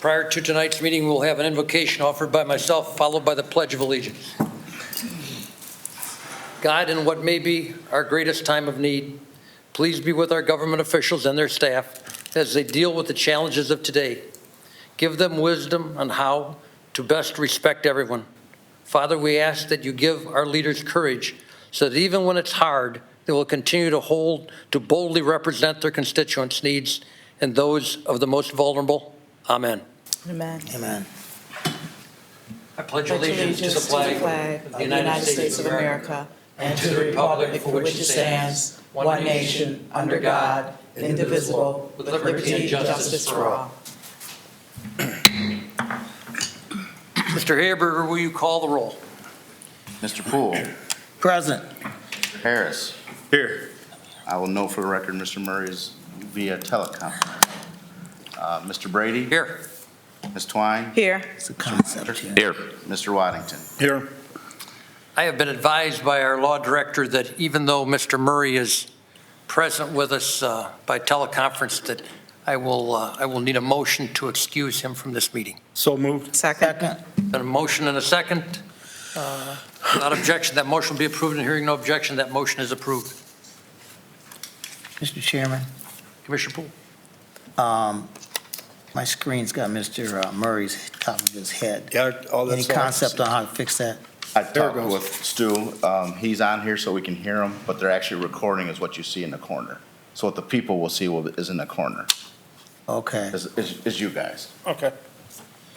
Prior to tonight's meeting, we'll have an invocation offered by myself, followed by the Pledge of Allegiance. God, in what may be our greatest time of need, please be with our government officials and their staff as they deal with the challenges of today. Give them wisdom on how to best respect everyone. Father, we ask that you give our leaders courage so that even when it's hard, they will continue to boldly represent their constituents' needs and those of the most vulnerable. Amen. Amen. Amen. I pledge allegiance to the flag of the United States of America and to the republic for which it stands, one nation, under God, indivisible, with liberty and justice for all. Mr. Haberger, will you call the roll? Mr. Poole. Present. Mr. Harris. Here. I will note for the record, Mr. Murray is via teleconference. Mr. Brady. Here. Ms. Twine. Here. It's a concept here. Here. Mr. Waddington. Here. I have been advised by our law director that even though Mr. Murray is present with us by teleconference, that I will need a motion to excuse him from this meeting. So moved. Second. Got a motion and a second. Without objection, that motion will be approved, and hearing no objection, that motion is approved. Mr. Chairman, Commissioner Poole. my screen's got Mr. Murray's top of his head. Yeah, all Any that's all. concept on how to fix that? I There it talked goes. with Stu. He's on here so we can hear him, but they're actually recording is what you see in the corner. So what the people will see is in the corner, Okay. is you guys. Okay.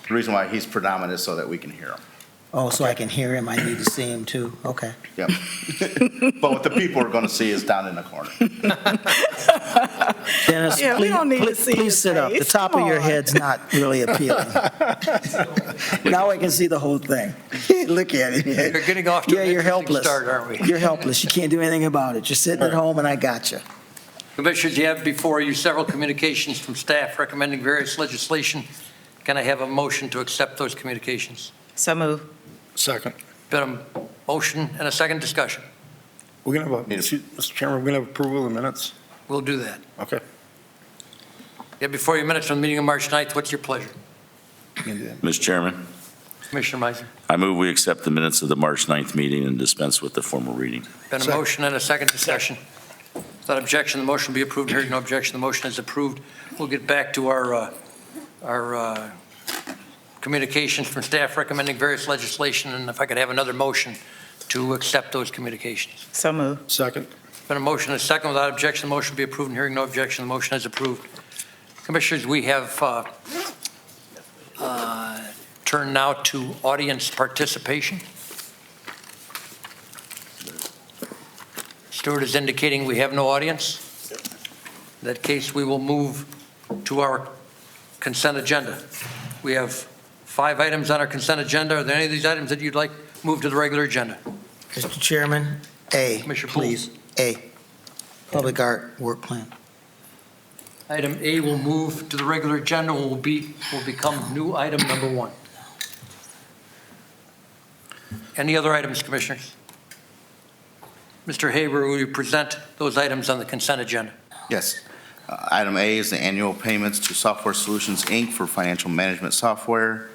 The reason why he's predominant is so that we can hear him. Oh, so I can hear him, I need to see him too? Okay. Yep. But what the people are going to see is down in the corner. Dennis, Yeah, we don't need to please, see please his sit up. The face. top Come of your on. head's not really appealing. Now I can see the whole thing. Look at You're it. getting off to Yeah, an you're interesting helpless. start, aren't we? You're helpless. You can't do anything about it. You're sitting at home and I got you. Commissioners, you have before you several communications from staff recommending various legislation. Can I have a motion to accept those communications? So move. Second. Been a motion and a second discussion. We're going to have, Mr. Chairman, we're going to have approval of the minutes? We'll do that. Okay. You have before you minutes from the meeting of March 9th. What's your pleasure? You can do that. Mr. Chairman, Commissioner Meiser. I move we accept the minutes of the March 9th meeting and dispense with the formal reading. Been a Second. motion and a second discussion. Without objection, the motion will be approved. Hearing no objection, the motion is approved. We'll get back to our communications from staff recommending various legislation, and if I could have another motion to accept those communications. So move. Second. Been a motion and a second. Without objection, the motion will be approved. And hearing no objection, the motion is approved. Commissioners, we have turned now to audience participation. Stewart is indicating we have no audience. In that case, we will move to our consent agenda. We have 5 items on our consent agenda. Are there any of these items that you'd like moved to the regular agenda? Mr. Chairman, A, Commissioner Poole. please. A, Public Art Work Plan. Item A will move to the regular agenda and will become new item number 1. Any other items, Commissioners? Mr. Haber, will you present those items on the consent agenda? Yes. Item A is the annual payments to Software Solutions, Inc. for financial management software.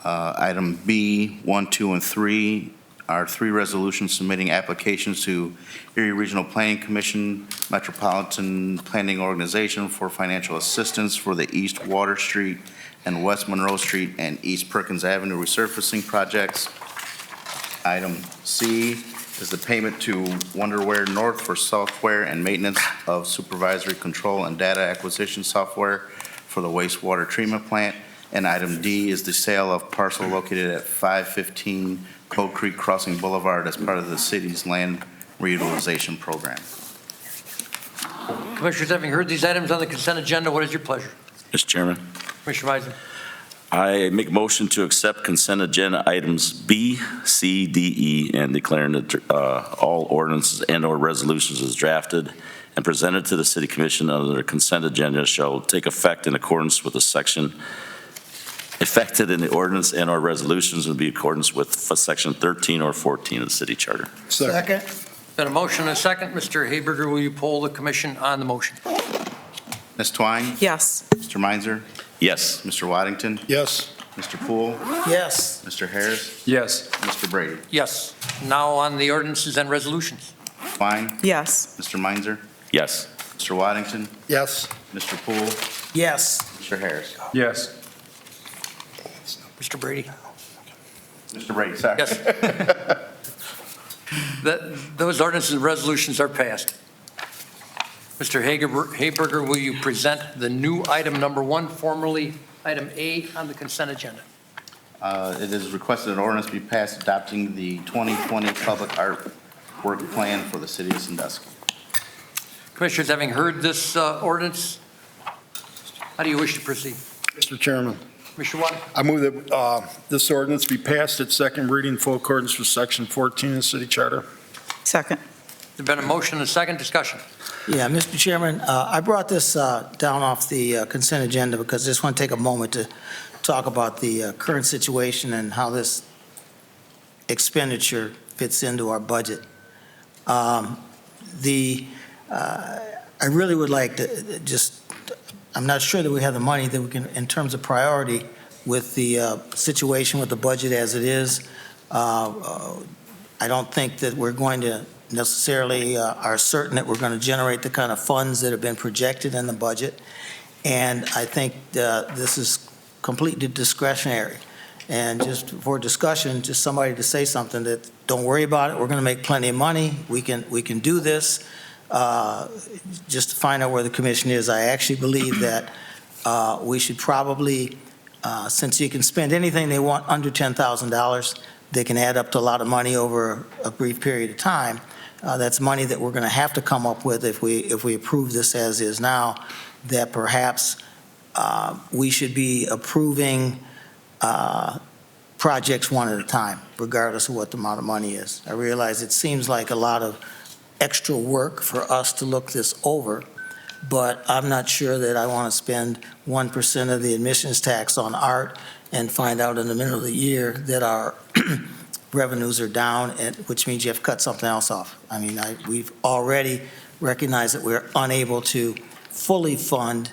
Item B, 1, 2, and 3 are 3 resolutions submitting applications to Erie Regional Planning Commission, Metropolitan Planning Organization for financial assistance for the East Water Street and West Monroe Street and East Perkins Avenue resurfacing projects. Item C is the payment to Wonderware North for software and maintenance of supervisory control and data acquisition software for the wastewater treatment plant. And item D is the sale of parcel located at 515 Cold Creek Crossing Boulevard as part of the city's land reutilization program. Commissioners, having heard these items on the consent agenda, what is your pleasure? Mr. Chairman, Commissioner Meiser. I make a motion to accept consent agenda items B, C, D, E, and declaring that all ordinances and/or resolutions as drafted and presented to the City Commission under the consent agenda shall take effect in accordance with the section affected in the ordinance and/or resolutions will be in accordance with Section 13 or 14 of the City Charter. Second. Been a motion and a second. Mr. Haberger, will you poll the commission on the motion? Ms. Twine? Yes. Mr. Meinzer? Yes. Mr. Waddington, Yes. Mr. Poole, Yes. Mr. Harris, Yes. Mr. Brady. Yes. Now on the ordinances and resolutions. Klein, Yes. Mr. Meinzer, Yes. Mr. Waddington, Yes. Mr. Poole, Yes. Mr. Harris. Yes. Mr. Brady? Mr. Brady, sorry. Yes. Those ordinances and resolutions are passed. Mr. Haberger, will you present the new item number 1, formerly item A on the consent agenda? It is requested an ordinance be passed adopting the 2020 Public Art Work Plan for the city of Sandusky. Commissioners, having heard this ordinance, how do you wish to proceed? Mr. Chairman, Commissioner Watt? I move that this ordinance be passed at second reading in full accordance with Section 14 of the city charter. Second. There's been a motion and a second discussion. Yeah, Mr. Chairman, I brought this down off the consent agenda because I just want to take a moment to talk about the current situation and how this expenditure fits into our budget. I really would like to I'm not sure that we have the money that we can, in terms of priority, with the situation with the budget as it is. I don't think that we're going to necessarily are certain that we're going to generate the kind of funds that have been projected in the budget. And I think this is completely discretionary. And just for discussion, just somebody to say something that, don't worry about it, we're going to make plenty of money, we can do this. Just to find out where the commission is, I actually believe that we should probably, since you can spend anything they want under $10,000, they can add up to a lot of money over a brief period of time. That's money that we're going to have to come up with if we approve this as is now, that perhaps we should be approving projects one at a time, regardless of what the amount of money is. I realize it seems like a lot of extra work for us to look this over, but I'm not sure that I want to spend 1% of the admissions tax on art and find out in the middle of the year that our revenues are down, which means you have to cut something else off. I mean, we've already recognized that we're unable to fully fund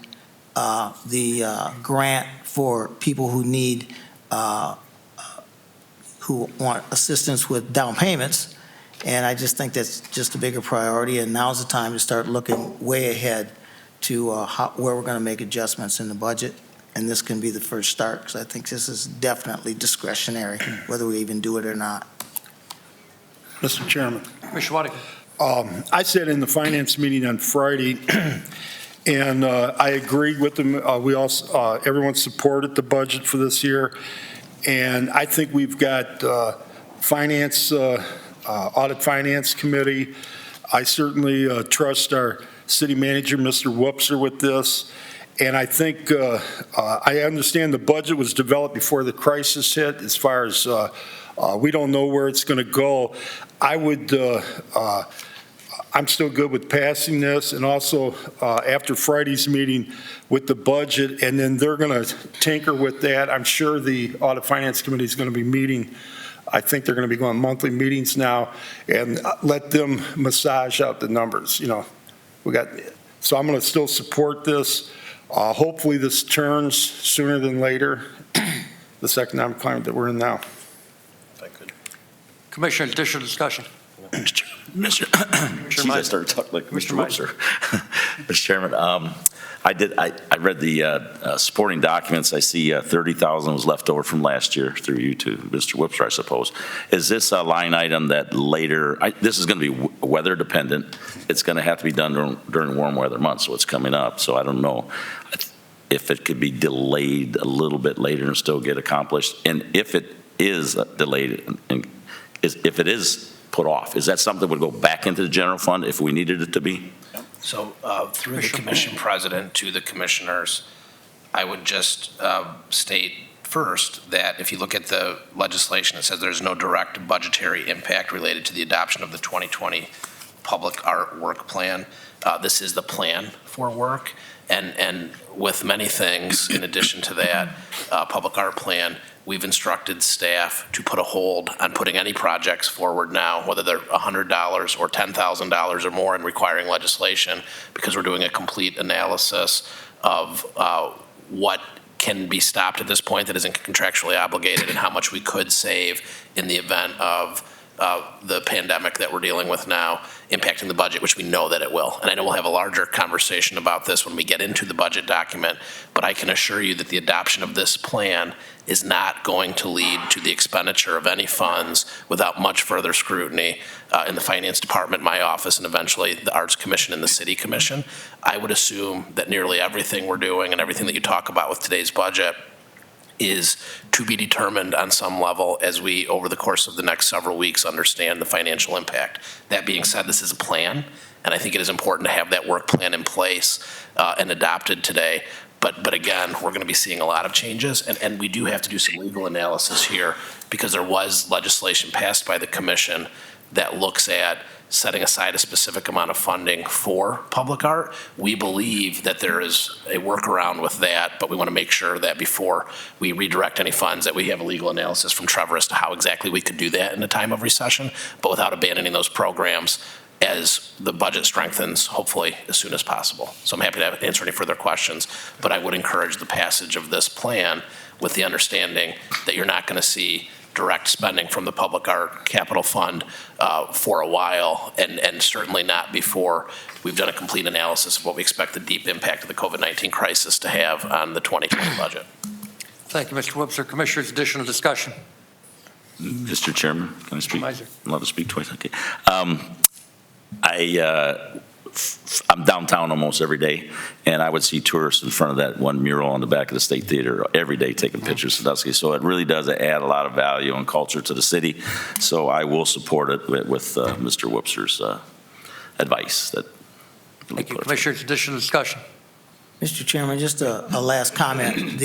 the grant for people who need, who want assistance with down payments. And I just think that's just a bigger priority, and now's the time to start looking way ahead to where we're going to make adjustments in the budget. And this can be the first start, because I think this is definitely discretionary, whether we even do it or not. Mr. Chairman, Commissioner Waddington? I sat in the finance meeting on Friday, and I agreed with them. We also, everyone supported the budget for this year. And I think we've got Audit Finance Committee. I certainly trust our city manager, Mr. Whoopser, with this. And I think, I understand the budget was developed before the crisis hit, as far as we don't know where it's going to go. I'm still good with passing this, and also after Friday's meeting with the budget, and then they're going to tinker with that. I'm sure the Audit Finance Committee is going to be meeting. I think they're going to be going monthly meetings now, and let them massage out the numbers. You know, so I'm going to still support this. Hopefully this turns sooner than later, this economic climate that we're in now. Commissioner, additional discussion. Mr. Geez, I started talking like Mr. Meiser. Whoopser. Mr. Chairman, I read the supporting documents. I see 30,000 was left over from last year through you to Mr. Whoopser, I suppose. Is this a line item that later, this is going to be weather dependent. It's going to have to be done during warm weather months, so it's coming up. So I don't know if it could be delayed a little bit later and still get accomplished. And if it is delayed, and if it is put off, is that something that would go back into the general fund if we needed it to be? So through the commission president to the commissioners, I would just state first that if you look at the legislation, it says there's no direct budgetary impact related to the adoption of the 2020 Public Art Work Plan. This is the plan for work, and with many things in addition to that Public Art Plan, we've instructed staff to put a hold on putting any projects forward now, whether they're $100 or $10,000 or more, and requiring legislation, because we're doing a complete analysis of what can be stopped at this point that isn't contractually obligated, and how much we could save in the event of the pandemic that we're dealing with now impacting the budget, which we know that it will. And I know we'll have a larger conversation about this when we get into the budget document, but I can assure you that the adoption of this plan is not going to lead to the expenditure of any funds without much further scrutiny in the Finance Department, my office, and eventually the Arts Commission and the City Commission. I would assume that nearly everything we're doing and everything that you talk about with today's budget is to be determined on some level as we, over the course of the next several weeks, understand the financial impact. That being said, this is a plan, and I think it is important to have that work plan in place and adopted today. But again, we're going to be seeing a lot of changes, and we do have to do some legal analysis here because there was legislation passed by the commission that looks at setting aside a specific amount of funding for public art. We believe that there is a workaround with that, but we want to make sure that before we redirect any funds that we have a legal analysis from Trevor as to how exactly we could do that in a time of recession, but without abandoning those programs as the budget strengthens, hopefully as soon as possible. So I'm happy to answer any further questions, but I would encourage the passage of this plan with the understanding that you're not going to see direct spending from the Public Art Capital Fund for a while, and certainly not before we've done a complete analysis of what we expect the deep impact of the COVID-19 crisis to have on the 2020 budget. Thank you, Mr. Webster. Commissioners, additional discussion. Mr. Chairman, can I speak? Miser. I'm allowed to speak twice, okay. I'm downtown almost every day, and I would see tourists in front of that one mural on the back of the State Theater every day taking pictures of Sandusky. So it really does add a lot of value and culture to the city. So I will support it with Mr. Webster's advice. Thank you. Commissioners, additional discussion. Mr. Chairman, just a last comment.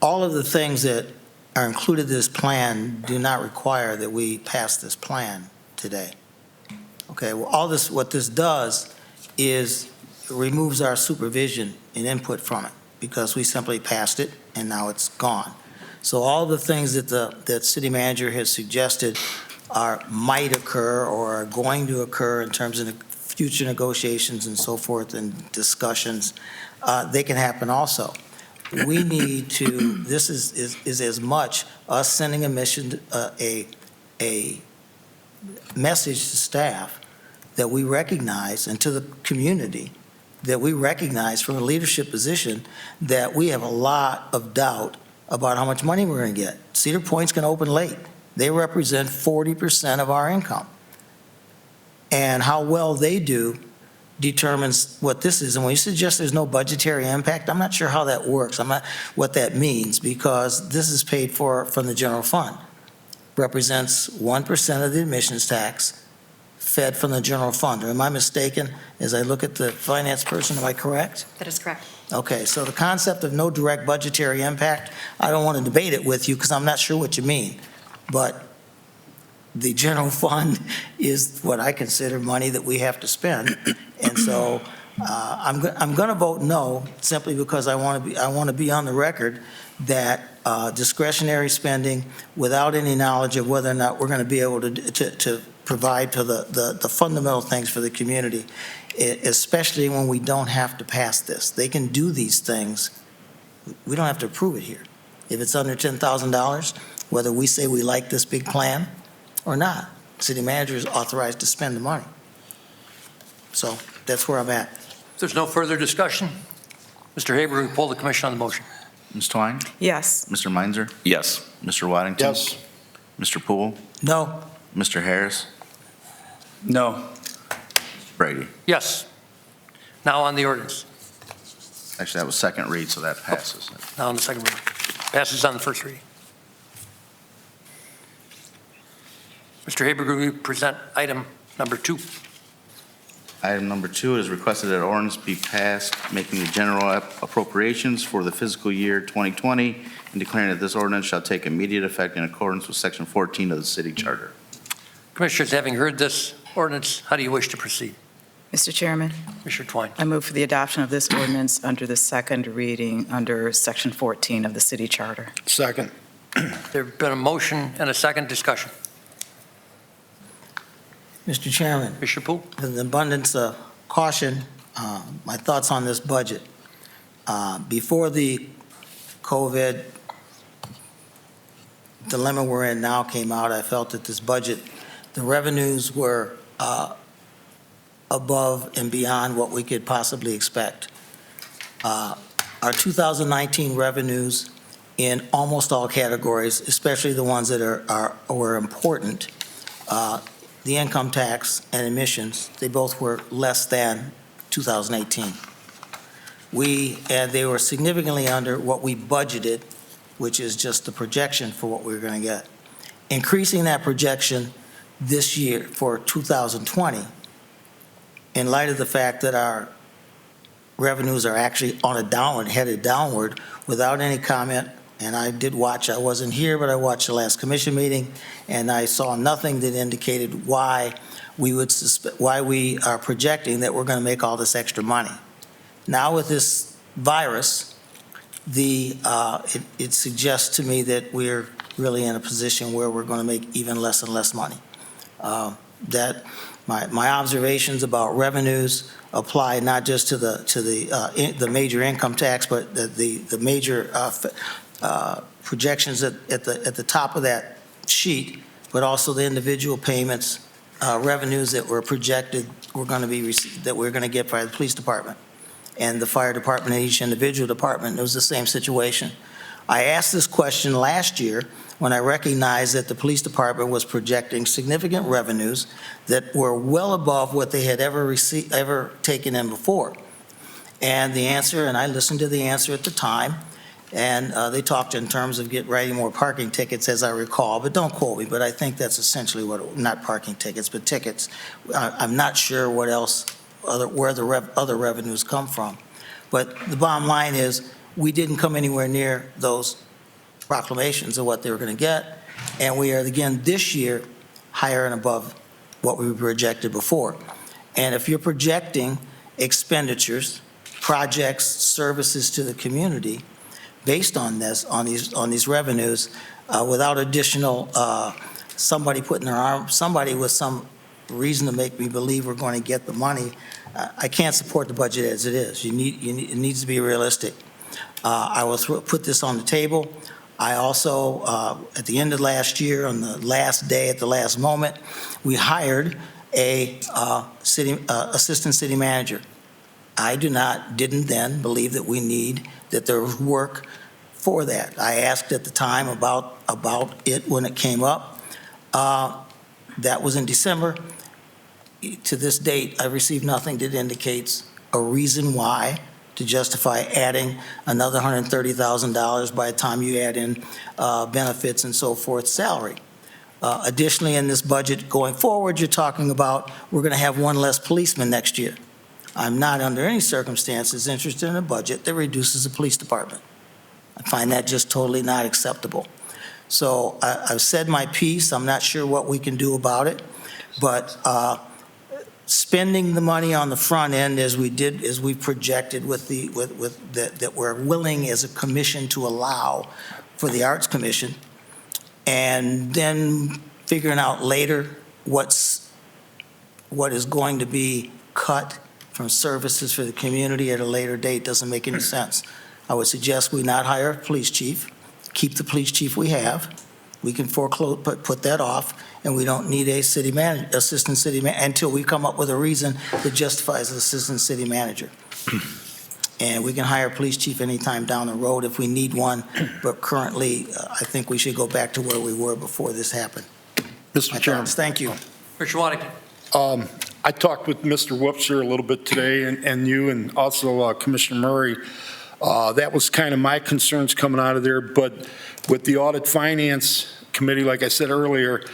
All of the things that are included in this plan do not require that we pass this plan today. Okay, well, what this does is removes our supervision and input from it because we simply passed it and now it's gone. So all the things that city manager has suggested might occur or are going to occur in terms of future negotiations and so forth and discussions, they can happen also. We need to, this is as much us sending a message to staff that we recognize, and to the community, that we recognize from a leadership position that we have a lot of doubt about how much money we're going to get. Cedar Point's going to open late. They represent 40% of our income. And how well they do determines what this is. And when you suggest there's no budgetary impact, I'm not sure how that works. I'm not what that means, because this is paid for from the general fund. Represents 1% of the admissions tax fed from the general fund. Or am I mistaken as I look at the finance person? Am I correct? That is correct. Okay, so the concept of no direct budgetary impact, I don't want to debate it with you because I'm not sure what you mean. But the general fund is what I consider money that we have to spend. And so I'm going to vote no, simply because I want to be on the record that discretionary spending without any knowledge of whether or not we're going to be able to provide for the fundamental things for the community, especially when we don't have to pass this. They can do these things. We don't have to approve it here. If it's under $10,000, whether we say we like this big plan or not, city manager is authorized to spend the money. So that's where I'm at. If there's no further discussion, Mr. Haber, will poll the commission on the motion. Ms. Twine? Yes. Mr. Meinzer? Yes. Mr. Waddington? Yes. Mr. Poole? No. Mr. Harris? No. Brady? Yes. Now on the ordinance. Actually, that was second read, so that passes. Now on the second reading. Passes on the first reading. Mr. Haber, will you present item number 2? Item number 2 is requested that ordinance be passed, making the general appropriations for the fiscal year 2020 and declaring that this ordinance shall take immediate effect in accordance with Section 14 of the city charter. Commissioners, having heard this ordinance, how do you wish to proceed? Mr. Chairman, Commissioner Twine. I move for the adoption of this ordinance under the second reading under Section 14 of the city charter. Second. There's been a motion and a second discussion. Mr. Chairman, Commissioner Poole. with an abundance of caution, my thoughts on this budget. Before the COVID dilemma we're in now came out, I felt that this budget, the revenues were above and beyond what we could possibly expect. Our 2019 revenues in almost all categories, especially the ones that were important, the income tax and emissions, they both were less than 2018. They were significantly under what we budgeted, which is just the projection for what we were going to get. Increasing that projection this year for 2020, in light of the fact that our revenues are actually on a downward, headed downward, without any comment. And I did watch, I wasn't here, but I watched the last commission meeting, and I saw nothing that indicated why we are projecting that we're going to make all this extra money. Now with this virus, it suggests to me that we're really in a position where we're going to make even less and less money. That my observations about revenues apply not just to the major income tax, but the major projections at the top of that sheet, but also the individual payments, revenues that were projected we're going to be that we're going to get by the police department and the fire department and each individual department. It was the same situation. I asked this question last year when I recognized that the police department was projecting significant revenues that were well above what they had ever taken in before. And the answer, and I listened to the answer at the time, and they talked in terms of writing more parking tickets, as I recall, but don't quote me, but I think that's essentially what, not parking tickets, but tickets. I'm not sure what else, where the other revenues come from. But the bottom line is, we didn't come anywhere near those proclamations of what they were going to get, and we are again this year higher and above what we projected before. And if you're projecting expenditures, projects, services to the community based on this, on these revenues, without additional somebody putting their arm, somebody with some reason to make me believe we're going to get the money, I can't support the budget as it is. It needs to be realistic. I will put this on the table. I also, at the end of last year, on the last day, at the last moment, we hired a assistant city manager. I didn't then believe that that there was work for that. I asked at the time about it when it came up. That was in December. To this date, I've received nothing that indicates a reason why to justify adding another $130,000 by the time you add in benefits and so forth, salary. Additionally, in this budget going forward, you're talking about we're going to have one less policeman next year. I'm not under any circumstances interested in a budget that reduces the police department. I find that just totally not acceptable. So I've said my piece. I'm not sure what we can do about it, but spending the money on the front end as we projected that we're willing as a commission to allow for the Arts Commission, and then figuring out later what is going to be cut from services for the community at a later date doesn't make any sense. I would suggest we not hire a police chief, keep the police chief we have. We can foreclose, put that off, and we don't need a assistant city manager until we come up with a reason that justifies an assistant city manager. And we can hire a police chief anytime down the road if we need one, but currently, I think we should go back to where we were before this happened. Mr. Chairman. Thank you. Mr. Waddington. I talked with Mr. Whoopser a little bit today, and you, and also Commissioner Murray. That was kind of my concerns coming out of there, but with the Audit Finance Committee, like I said earlier,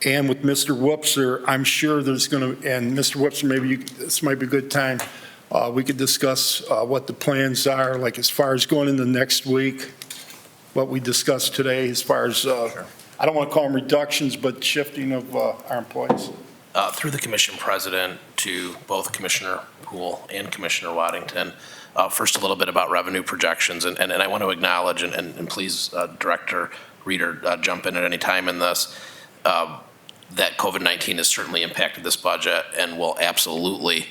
and with Mr. Whoopser, I'm sure there's going to, and Mr. Whoopser, maybe this might be a good time, we could discuss what the plans are, like as far as going into next week, what we discussed today as far as, I don't want to call them reductions, but shifting of our employees. Through the commission president to both Commissioner Poole and Commissioner Waddington, first a little bit about revenue projections, and I want to acknowledge, and please, Director Reeder, jump in at any time in this, that COVID-19 has certainly impacted this budget and will absolutely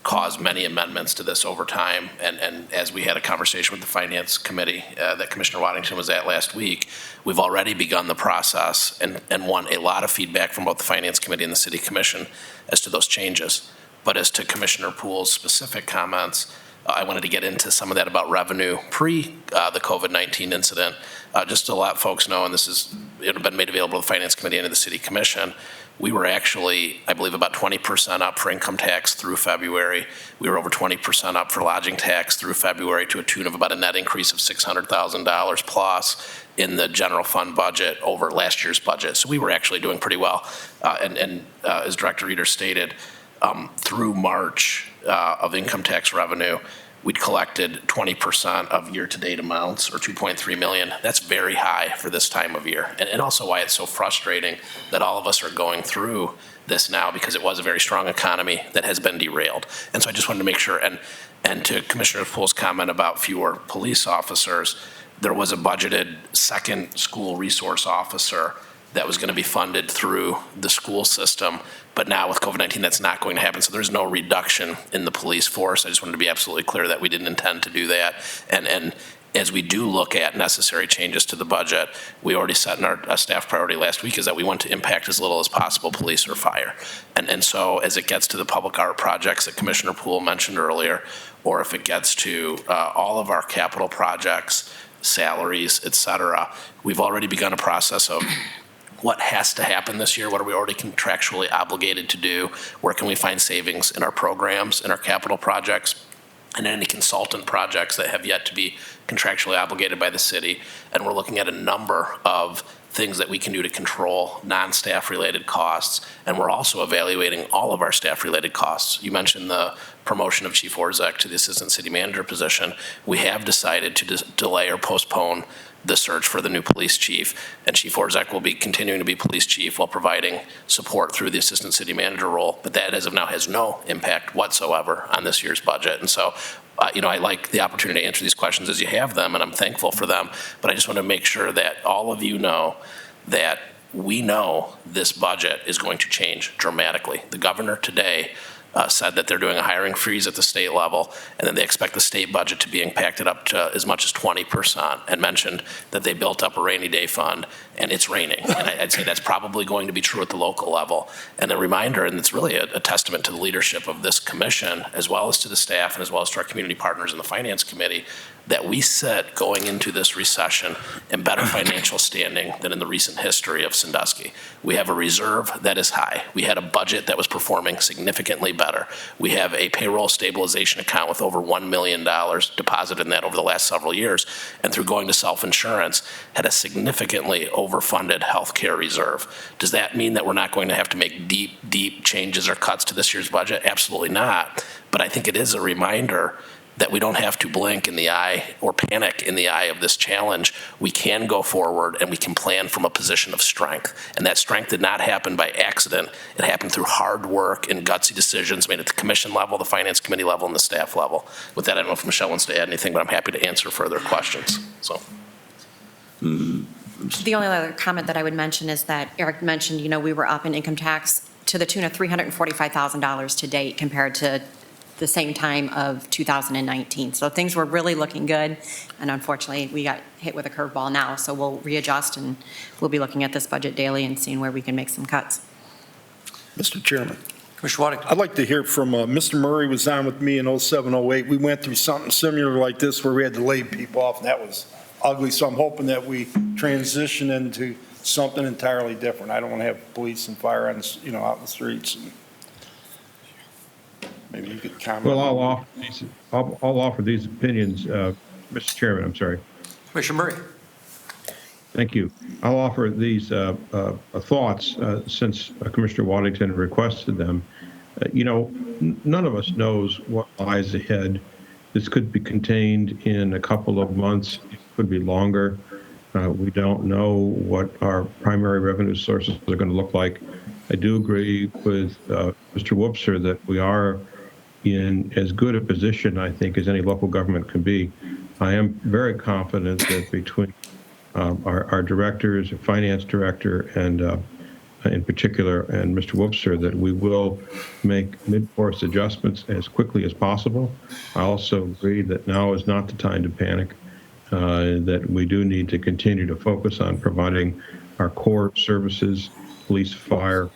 caused many amendments to this over time. And as we had a conversation with the Finance Committee that Commissioner Waddington was at last week, we've already begun the process and won a lot of feedback from both the Finance Committee and the City Commission as to those changes. But as to Commissioner Poole's specific comments, I wanted to get into some of that about revenue pre the COVID-19 incident. Just to let folks know, and it had been made available to the Finance Committee and to the City Commission, we were actually, I believe, about 20% up for income tax through February. We were over 20% up for lodging tax through February, to a tune of about a net increase of $600,000 plus in the general fund budget over last year's budget. So we were actually doing pretty well. And as Director Reeder stated, through March of income tax revenue, we'd collected 20% of year-to-date amounts, or $2.3 million. That's very high for this time of year. And also why it's so frustrating that all of us are going through this now, because it was a very strong economy that has been derailed. And so I just wanted to make sure, and to Commissioner Poole's comment about fewer police officers, there was a budgeted second school resource officer that was going to be funded through the school system. But now with COVID-19, that's not going to happen. So there's no reduction in the police force. I just wanted to be absolutely clear that we didn't intend to do that. And as we do look at necessary changes to the budget, we already set in our staff priority last week is that we want to impact as little as possible police or fire. And so as it gets to the public art projects that Commissioner Poole mentioned earlier, or if it gets to all of our capital projects, salaries, et cetera, we've already begun a process of what has to happen this year, what are we already contractually obligated to do, where can we find savings in our programs, in our capital projects, and any consultant projects that have yet to be contractually obligated by the city. And we're looking at a number of things that we can do to control non-staff related costs. And we're also evaluating all of our staff related costs. You mentioned the promotion of Chief Orzak to the Assistant City Manager position. We have decided to delay or postpone the search for the new police chief, and Chief Orzak will be continuing to be police chief while providing support through the assistant city manager role. But that, as of now, has no impact whatsoever on this year's budget. And so, I like the opportunity to answer these questions as you have them, and I'm thankful for them. But I just want to make sure that all of you know that we know this budget is going to change dramatically. The governor today said that they're doing a hiring freeze at the state level, and then they expect the state budget to be impacted up to as much as 20%, and mentioned that they built up a rainy day fund, and it's raining. And I'd say that's probably going to be true at the local level. And a reminder, and it's really a testament to the leadership of this commission, as well as to the staff, and as well as to our community partners in the Finance Committee, that we sit going into this recession in better financial standing than in the recent history of Sandusky. We have a reserve that is high. We had a budget that was performing significantly better. We have a payroll stabilization account with over $1 million deposited in that over the last several years. And through going to self-insurance, had a significantly overfunded healthcare reserve. Does that mean that we're not going to have to make deep changes or cuts to this year's budget? Absolutely not. But I think it is a reminder that we don't have to blink in the eye or panic in the eye of this challenge. We can go forward and we can plan from a position of strength. And that strength did not happen by accident. It happened through hard work and gutsy decisions made at the commission level, the Finance Committee level, and the staff level. With that, I don't know if Michelle wants to add anything, but I'm happy to answer further questions. So. The only other comment that I would mention is that Eric mentioned, we were up in income tax to the tune of $345,000 to date compared to the same time of 2019. So things were really looking good, and unfortunately we got hit with a curveball now, so we'll readjust and we'll be looking at this budget daily and seeing where we can make some cuts. Mr. Chairman, Commissioner Waddington. I'd like to hear from Mr. Murray was on with me in 07, 08. We went through something similar like this where we had to lay people off, and that was ugly. So I'm hoping that we transition into something entirely different. I don't want to have police and fire on, out in the streets. Maybe you could comment. Well, I'll offer these opinions, Mr. Chairman, I'm sorry. Commissioner Murray. Thank you. I'll offer these thoughts since Commissioner Waddington requested them. None of us knows what lies ahead. This could be contained in a couple of months, it could be longer. We don't know what our primary revenue sources are going to look like. I do agree with Mr. Woopser that we are in as good a position, I think, as any local government can be. I am very confident that between our directors, finance director, and in particular, and Mr. Wobser, that we will make mid-course adjustments as quickly as possible. I also agree that now is not the time to panic, that we do need to continue to focus on providing our core services, police, fire,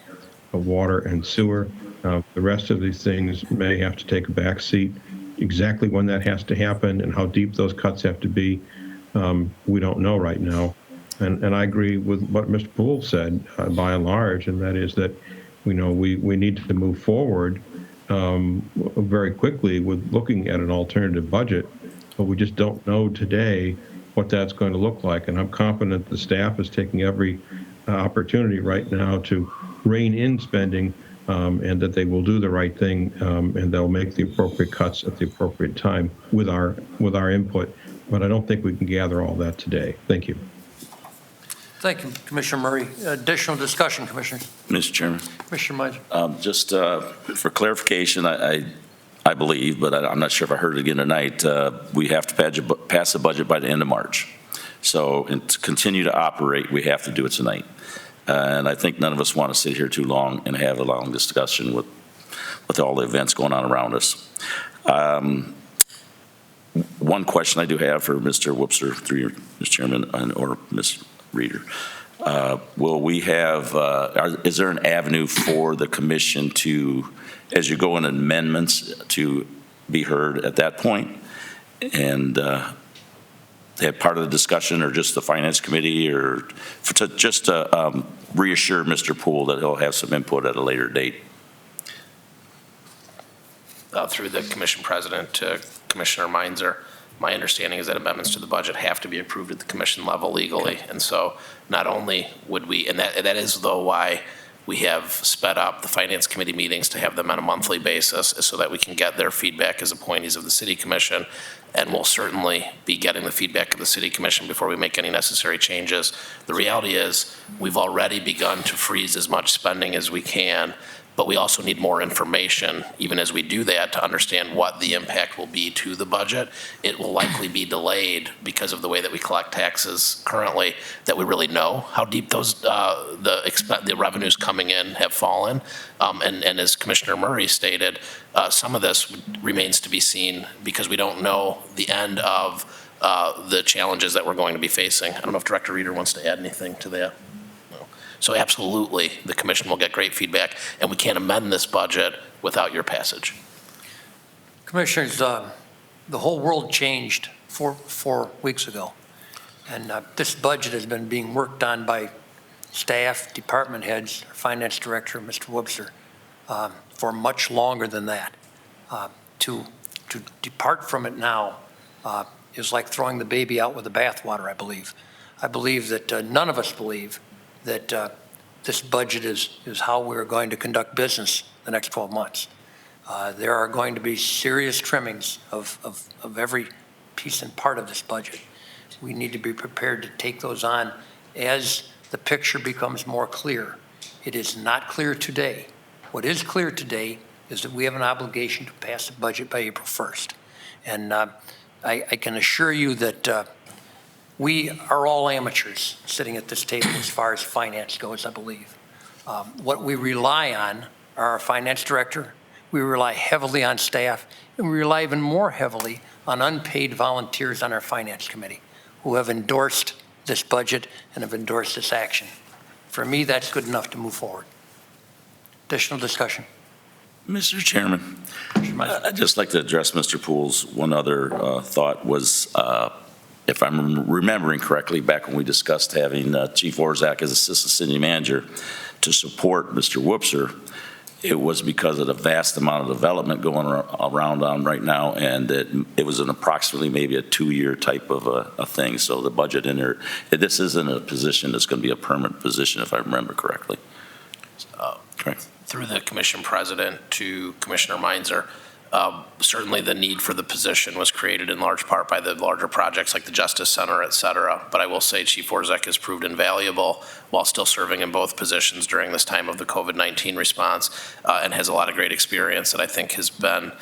water, and sewer. The rest of these things may have to take a back seat. Exactly when that has to happen and how deep those cuts have to be, we don't know right now. And I agree with what Mr. Poole said, by and large, and that is that, we need to move forward very quickly with looking at an alternative budget, but we just don't know today what that's going to look like. And I'm confident the staff is taking every opportunity right now to rein in spending, and that they will do the right thing, and they'll make the appropriate cuts at the appropriate time with our input. But I don't think we can gather all that today. Thank you. Thank you, Commissioner Murray. Additional discussion, Commissioners? Mr. Chairman, Commissioner Meiser. just for clarification, I believe, but I'm not sure if I heard it again tonight, we have to pass the budget by the end of March. So and to continue to operate, we have to do it tonight. And I think none of us want to sit here too long and have a long discussion with all the events going on around us. One question I do have for Mr. Wobser, through you, Mr. Chairman, or Ms. Reeder. Will we have, is there an avenue for the commission to, as you go in amendments, to be heard at that point? And have part of the discussion, or just the finance committee, or just to reassure Mr. Poole that he'll have some input at a later date? Through the commission president to Commissioner Meinzer, my understanding is that amendments to the budget have to be approved at the commission level legally. And so not only would we, and that is though why we have sped up the finance committee meetings to have them on a monthly basis, so that we can get their feedback as appointees of the city commission. And we'll certainly be getting the feedback of the city commission before we make any necessary changes. The reality is we've already begun to freeze as much spending as we can, but we also need more information, even as we do that, to understand what the impact will be to the budget. It will likely be delayed because of the way that we collect taxes currently, that we really know how deep those the revenues coming in have fallen. And as Commissioner Murray stated, some of this remains to be seen because we don't know the end of the challenges that we're going to be facing. I don't know if Director Reeder wants to add anything to that. So absolutely, the commission will get great feedback, and we can't amend this budget without your passage. Commissioners, the whole world changed four weeks ago, and this budget has been being worked on by staff, department heads, finance director, Mr. Wobser, for much longer than that. To depart from it now is like throwing the baby out with the bathwater, I believe. I believe that none of us believe that this budget is how we're going to conduct business the next 12 months. There are going to be serious trimmings of every piece and part of this budget. We need to be prepared to take those on as the picture becomes more clear. It is not clear today. What is clear today is that we have an obligation to pass the budget by April 1st. And I can assure you that we are all amateurs sitting at this table as far as finance goes, I believe. What we rely on are our finance director, we rely heavily on staff, and we rely even more heavily on unpaid volunteers on our finance committee who have endorsed this budget and have endorsed this action. For me, that's good enough to move forward. Additional discussion. Mr. Chairman, I'd just like to address Mr. Poole's one other thought was, if I'm remembering correctly, back when we discussed having Chief Orzak as Assistant City Manager to support Mr. Wobser, it was because of the vast amount of development going around on right now, and it was an approximately maybe a 2-year type of a thing. So the budget in there, this isn't a position that's going to be a permanent position, if I remember correctly. Correct. Through the commission president to Commissioner Meinzer, certainly the need for the position was created in large part by the larger projects like the Justice Center, et cetera. But I will say Chief Orzak has proved invaluable while still serving in both positions during this time of the COVID-19 response, and has a lot of great experience that I think has been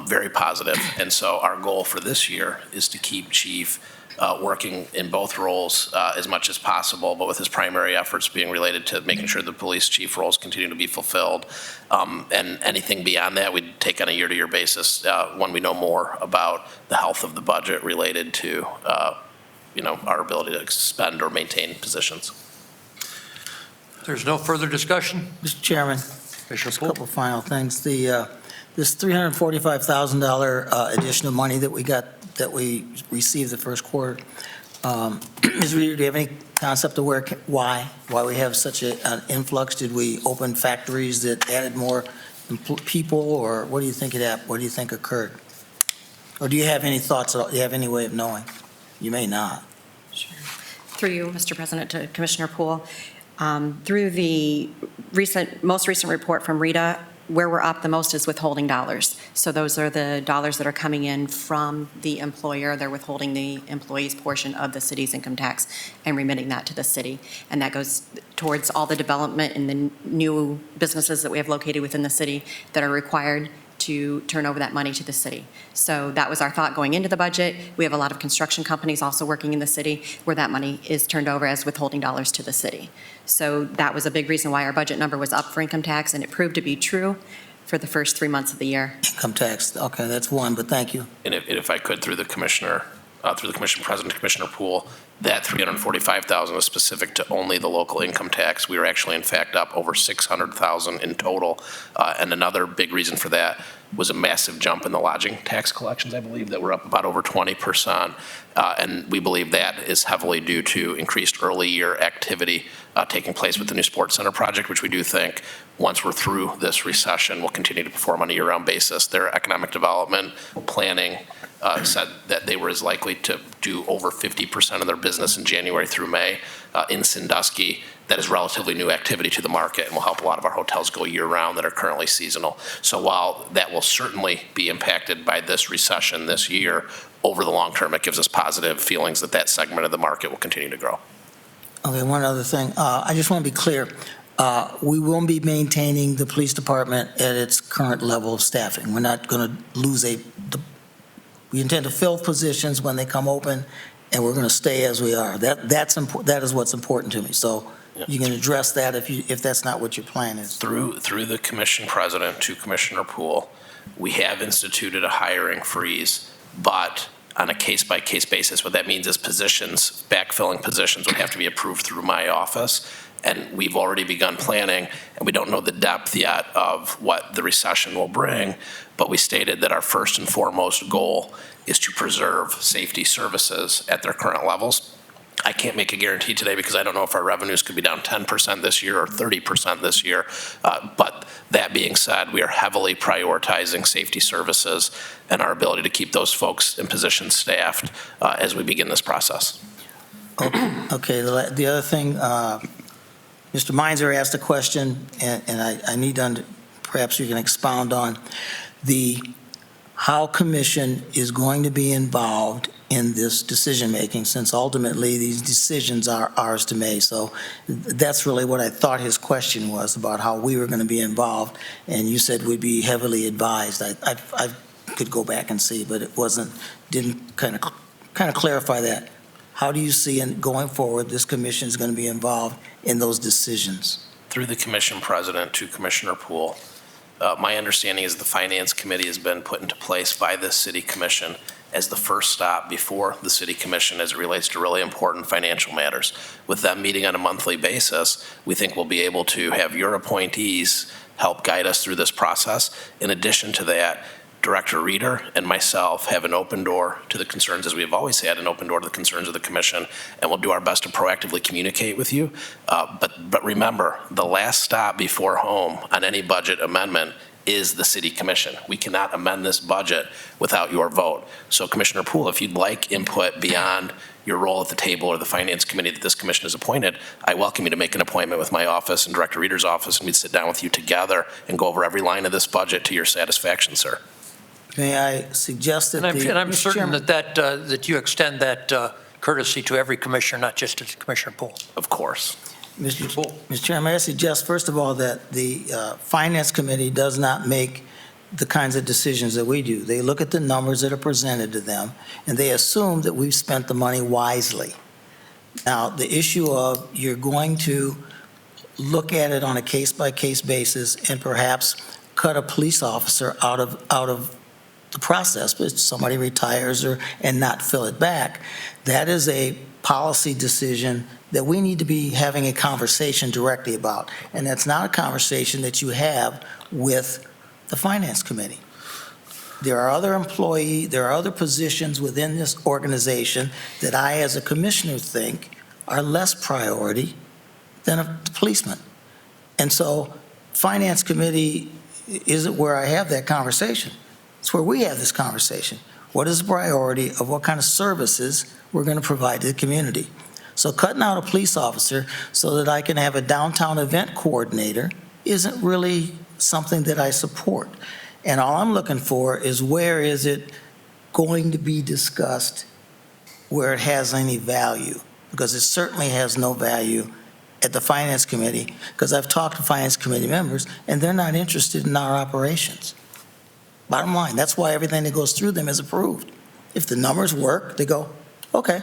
very positive. And so our goal for this year is to keep Chief working in both roles as much as possible, but with his primary efforts being related to making sure the police chief roles continue to be fulfilled. And anything beyond that, we'd take on a year-to-year basis when we know more about the health of the budget related to, our ability to spend or maintain positions. There's no further discussion? Mr. Chairman, Commissioner just a Poole? couple final things. This $345,000 additional money that we received the first quarter, Ms. Reeder, do you have any concept of why we have such an influx? Did we open factories that added more people, or what do you think of that? What do you think occurred? Or do you have any thoughts, do you have any way of knowing? You may not. Sure. Through you, Mr. President, to Commissioner Poole. Through the most recent report from Rita, where we're up the most is withholding dollars. So those are the dollars that are coming in from the employer. They're withholding the employee's portion of the city's income tax and remitting that to the city. And that goes towards all the development in the new businesses that we have located within the city that are required to turn over that money to the city. So that was our thought going into the budget. We have a lot of construction companies also working in the city where that money is turned over as withholding dollars to the city. So that was a big reason why our budget number was up for income tax, and it proved to be true for the first 3 months of the year. Income tax, okay, that's one, but thank you. And if I could, through the commission president, Commissioner Poole, that $345,000 is specific to only the local income tax. We were actually, in fact, up over $600,000 in total. And another big reason for that was a massive jump in the lodging tax collections, I believe, that were up about over 20%. And we believe that is heavily due to increased early year activity taking place with the new sports center project, which we do think once we're through this recession will continue to perform on a year-round basis. Their economic development planning said that they were as likely to do over 50% of their business in January through May in Sandusky. That is relatively new activity to the market and will help a lot of our hotels go year-round that are currently seasonal. So while that will certainly be impacted by this recession this year, over the long term, it gives us positive feelings that that segment of the market will continue to grow. Okay, one other thing. I just want to be clear. We will be maintaining the police department at its current level of staffing. We're not going to lose we intend to fill positions when they come open, and we're going to stay as we are. That is what's important to me. So you can address that if that's not what your plan is. Through the commission president to Commissioner Poole, we have instituted a hiring freeze, but on a case-by-case basis. What that means is backfilling positions would have to be approved through my office. And we've already begun planning, and we don't know the depth yet of what the recession will bring, but we stated that our first and foremost goal is to preserve safety services at their current levels. I can't make a guarantee today because I don't know if our revenues could be down 10% this year or 30% this year. But that being said, we are heavily prioritizing safety services and our ability to keep those folks in positions staffed as we begin this process. Okay, the other thing, Mr. Meinzer asked a question, and I need to, perhaps you can expound on how commission is going to be involved in this decision-making, since ultimately these decisions are ours to make. So that's really what I thought his question was, about how we were going to be involved, and you said we'd be heavily advised. I could go back and see, but it didn't kind of clarify that. How do you see going forward this commission is going to be involved in those decisions? Through the commission president to Commissioner Poole, my understanding is the Finance Committee has been put into place by the City Commission as the first stop before the City Commission as it relates to really important financial matters. With them meeting on a monthly basis, we think we'll be able to have your appointees help guide us through this process. In addition to that, Director Reeder and myself have an open door to the concerns, as we have always had an open door to the concerns of the commission, and we'll do our best to proactively communicate with you. But remember, the last stop before home on any budget amendment is the City Commission. We cannot amend this budget without your vote. So Commissioner Poole, if you'd like input beyond your role at the table or the Finance Committee that this commission has appointed, I welcome you to make an appointment with my office and Director Reeder's office, and we'd sit down with you together and go over every line of this budget to your satisfaction, sir. May I suggest that I'm certain that you extend that courtesy to every commissioner, not just to Commissioner Poole. Of course. Mr. Chairman, may I suggest, first of all, that the Finance Committee does not make the kinds of decisions that we do. They look at the numbers that are presented to them, and they assume that we've spent the money wisely. Now, the issue of you're going to look at it on a case-by-case basis and perhaps cut a police officer out of the process, but somebody retires and not fill it back, that is a policy decision that we need to be having a conversation directly about. And that's not a conversation that you have with the Finance Committee. There are other positions within this organization that I, as a commissioner, think are less priority than a policeman. And so Finance Committee isn't where I have that conversation. It's where we have this conversation. What is the priority of what kind of services we're going to provide to the community? So cutting out a police officer so that I can have a downtown event coordinator isn't really something that I support. And all I'm looking for is where is it going to be discussed where it has any value? Because it certainly has no value at the Finance Committee, because I've talked to Finance Committee members, and they're not interested in our operations. Bottom line, that's why everything that goes through them is approved. If the numbers work, they go, okay,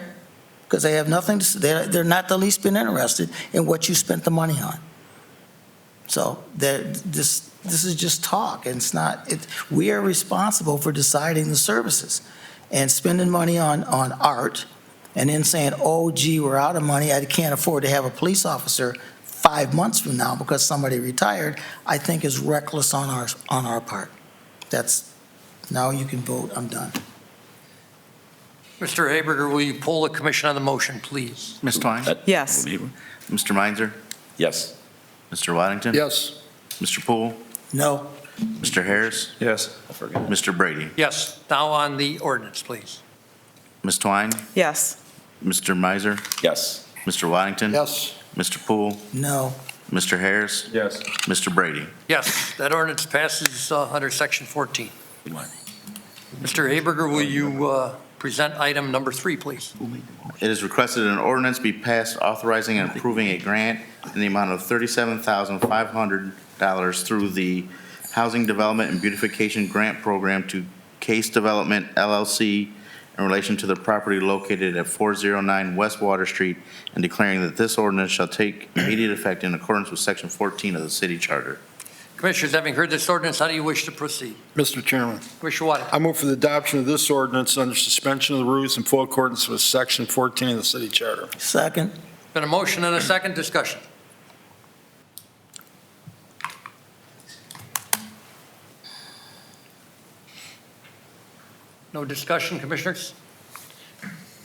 because they have nothing to say. They're not the least bit interested in what you spent the money on. So this is just talk, and it's not. We are responsible for deciding the services, and spending money on art, and then saying, oh, gee, we're out of money. I can't afford to have a police officer 5 months from now because somebody retired, I think is reckless on our part. Now you can vote. I'm done. Mr. Haberger, will you poll the commission on the motion, please? Ms. Twine? Yes. Mr. Meinzer? Yes. Mr. Waddington? Yes. Mr. Poole? No. Mr. Harris? Yes. Mr. Brady? Yes. Now on the ordinance, please. Ms. Twine? Yes. Mr. Meinzer? Yes. Mr. Waddington? Yes. Mr. Poole? No. Mr. Harris? Yes. Mr. Brady? Yes, that ordinance passes under Section 14. Mr. Haberger, will you present item number 3, please? It is requested an ordinance be passed authorizing and approving a grant in the amount of $37,500 through the Housing Development and Beautification Grant Program to Case Development LLC in relation to the property located at 409 West Water Street, and declaring that this ordinance shall take immediate effect in accordance with Section 14 of the city charter. Commissioners, having heard this ordinance, how do you wish to proceed? Mr. Chairman, Commissioner Waddington. I move for the adoption of this ordinance under suspension of the rules in full accordance with Section 14 of the city charter. Second. Been a motion and a second. Discussion. No discussion, commissioners?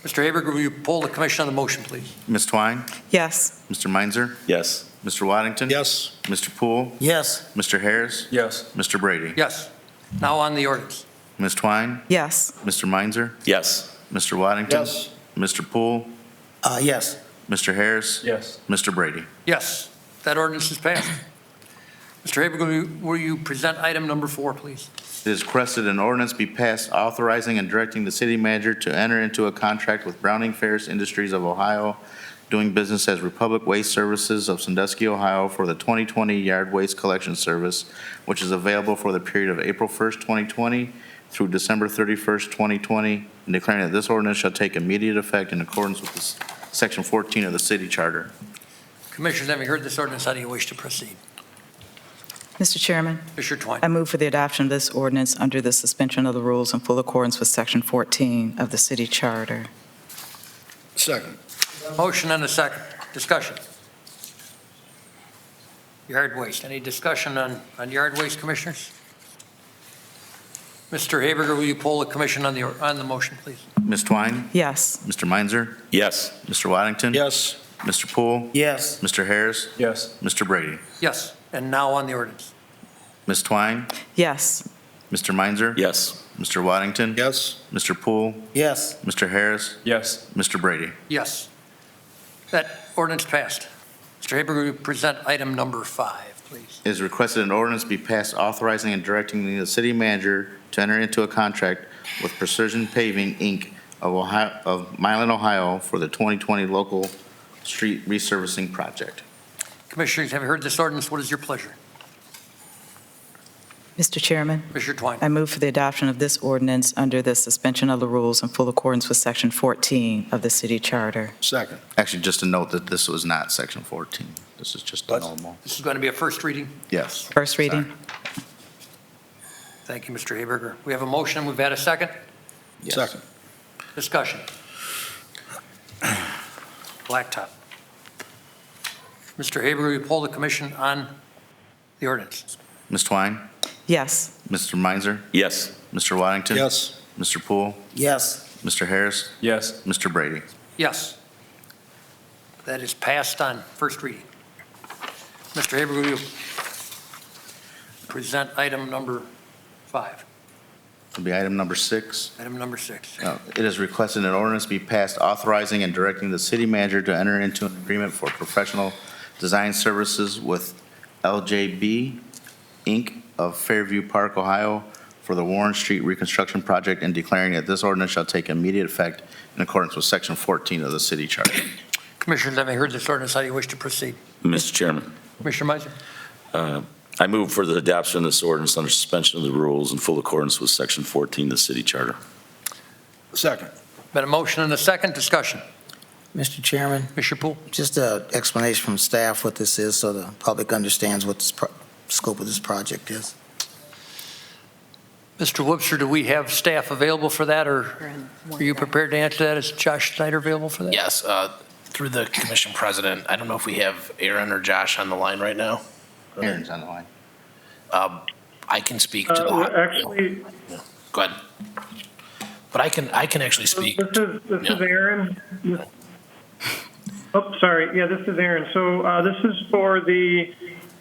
Mr. Haberger, will you poll the commission on the motion, please? Ms. Twine? Yes. Mr. Meinzer? Yes. Mr. Waddington? Yes. Mr. Poole? Yes. Mr. Harris? Yes. Mr. Brady? Yes. Now on the ordinance. Ms. Twine? Yes. Mr. Meinzer? Yes. Mr. Waddington? Yes. Mr. Poole? Yes. Mr. Harris? Yes. Mr. Brady? Yes, that ordinance is passed. Mr. Haberger, will you present item number 4, please? It is requested an ordinance be passed authorizing and directing the city manager to enter into a contract with Browning Ferris Industries of Ohio, doing business as Republic Waste Services of Sandusky, Ohio, for the 2020 yard waste collection service, which is available for the period of April 1st, 2020 through December 31st, 2020, and declaring that this ordinance shall take immediate effect in accordance with Section 14 of the city charter. Commissioners, having heard this ordinance, how do you wish to proceed? Mr. Chairman, Commissioner Twine. I move for the adoption of this ordinance under the suspension of the rules in full accordance with Section 14 of the city charter. Second. Motion and a second. Discussion. Yard waste. Any discussion on yard waste, commissioners? Mr. Haberger, will you poll the commission on the motion, please? Ms. Twine? Yes. Mr. Meinzer? Yes. Mr. Waddington? Yes. Mr. Poole? Yes. Mr. Harris? Yes. Mr. Brady? Yes, and now on the ordinance. Ms. Twine? Yes. Mr. Meinzer? Yes. Mr. Waddington? Yes. Mr. Poole? Yes. Mr. Harris? Yes. Mr. Brady? Yes, that ordinance passed. Mr. Haberger, will you present item number 5, please? It is requested an ordinance be passed authorizing and directing the city manager to enter into a contract with Precision Paving, Inc. of Milan, Ohio, for the 2020 local street resurfacing project. Commissioners, have you heard this ordinance? What is your pleasure? Mr. Chairman, Commissioner Twine. I move for the adoption of this ordinance under the suspension of the rules in full accordance with Section 14 of the city charter. Second. Actually, just to note that this was not section 14. This is just a What? normal. This is going to be a first reading. Yes. First reading. Sorry. Thank you, Mr. Haberger. We have a motion. We've had a second. Yes. Second. Discussion. Blacktop. Mr. Haberger, will you poll the commission on the ordinance? Ms. Twine, Yes. Mr. Meinzer, Yes. Mr. Waddington. Yes. Mr. Poole, Yes. Mr. Harris, Yes. Mr. Brady. Yes. That is passed on first reading. Mr. Haberger, will you present item number 5? It'll be item number 6. Item number 6. It is requested an ordinance be passed authorizing and directing the city manager to enter into an agreement for professional design services with LJB, Inc. of Fairview Park, Ohio, for the Warren Street reconstruction project and declaring that this ordinance shall take immediate effect in accordance with Section 14 of the city charter. Commissioners, having heard this ordinance, how do you wish to proceed? Mr. Chairman, Commissioner Meiser? I move for the adoption of this ordinance under suspension of the rules in full accordance with Section 14 of the city charter. Second. Been a motion and a second. Discussion. Mr. Chairman, Commissioner Poole? just an explanation from staff what this is so the public understands what the scope of this project is. Mr. Webster, do we have staff available for that, or are you prepared to answer that? Is Josh Snyder available for that? Yes, through the commission president, I don't know if we have Aaron or Josh on the line right now. Aaron's on the line. I can speak to the. Actually, Go ahead. But I can actually speak. this is Yeah. Aaron. Oh, sorry. Yeah, this is Aaron. So this is for the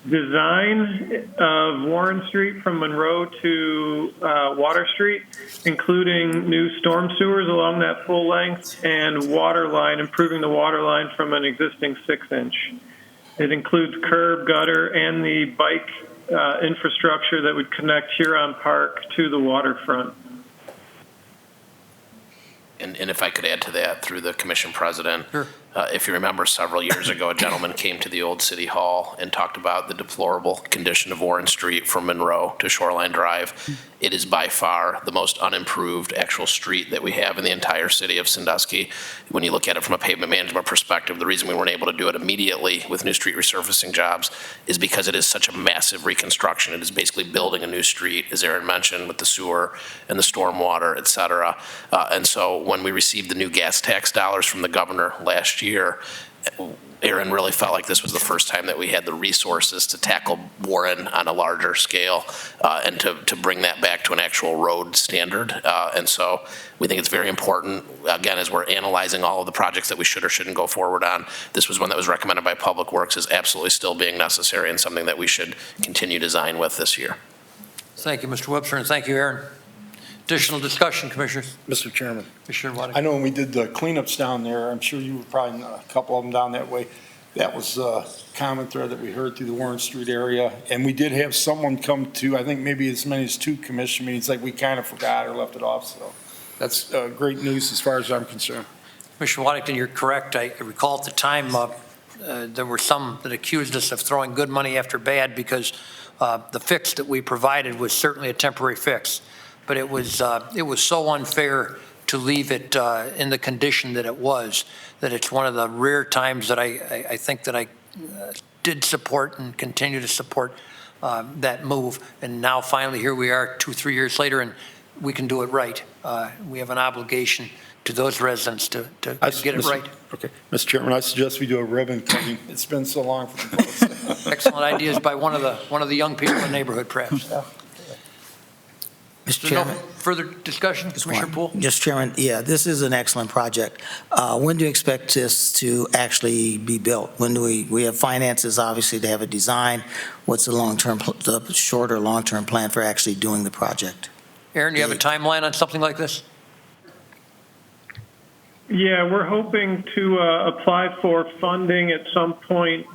design of Warren Street from Monroe to Water Street, including new storm sewers along that full length and water line, improving the water line from an existing 6-inch. It includes curb, gutter, and the bike infrastructure that would connect Huron Park to the waterfront. And if I could add to that through the commission president. Sure. If you remember, several years ago, a gentleman came to the old city hall and talked about the deplorable condition of Warren Street from Monroe to Shoreline Drive. It is by far the most unimproved actual street that we have in the entire city of Sandusky. When you look at it from a pavement management perspective, the reason we weren't able to do it immediately with new street resurfacing jobs is because it is such a massive reconstruction. It is basically building a new street, as Aaron mentioned, with the sewer and the stormwater, et cetera. And so when we received the new gas tax dollars from the governor last year, Aaron really felt like this was the first time that we had the resources to tackle Warren on a larger scale and to bring that back to an actual road standard. And so we think it's very important, again, as we're analyzing all of the projects that we should or shouldn't go forward on, this was one that was recommended by Public Works as absolutely still being necessary and something that we should continue design with this year. Thank you, Mr. Webster, and thank you, Aaron. Additional discussion, Commissioners? Mr. Chairman, Commissioner I Waddington? know when we did the cleanups down there, I'm sure you were probably a couple of them down that way. That was a common thread that we heard through the Warren Street area. And we did have someone come to, I think maybe as many as 2 commission meetings, like we kind of forgot or left it off. So that's great news as far as I'm concerned. Commissioner Waddington, you're correct. I recall at the time there were some that accused us of throwing good money after bad because the fix that we provided was certainly a temporary fix. But it was so unfair to leave it in the condition that it was, that it's one of the rare times that I think that I did support and continue to support that move. And now finally here we are 2-3 years later and we can do it right. We have an obligation to those residents to get it right. Okay. Mr. Chairman, I suggest we do a ribbon cutting. It's been so long for the folks. Excellent ideas by one of the young people in the neighborhood, perhaps. Mr. There's no Chairman? further discussion, Commissioner Poole? Just Chairman, yeah, this is an excellent project. When do you expect this to actually be built? When do we have finances, obviously, to have a design? What's the short or long-term plan for actually doing the project? Aaron, do you have a timeline on something like this? Yeah, we're hoping to apply for funding at some point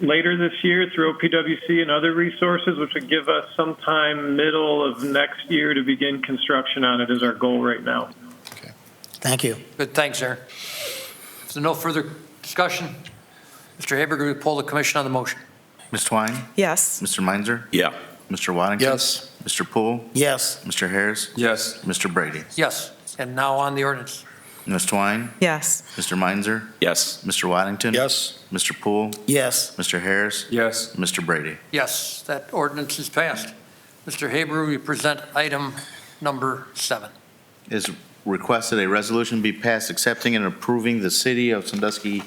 later this year through OPWC and other resources, which would give us sometime middle of next year to begin construction on it is our goal right now. Okay. Thank you. Good, thanks, Aaron. If there's no further discussion, Mr. Haberger, will you poll the commission on the motion? Ms. Twine, Yes. Mr. Meinzer, Yeah. Mr. Waddington? Yes. Mr. Poole? Yes. Mr. Harris? Yes. Mr. Brady? Yes. And now on the ordinance. Ms. Twine? Yes. Mr. Meinzer? Yes. Mr. Waddington? Yes. Mr. Poole? Yes. Mr. Harris? Yes. Mr. Brady? Yes, that ordinance is passed. Mr. Haber, we present item number 7. Is requested a resolution be passed accepting and approving the City of Sandusky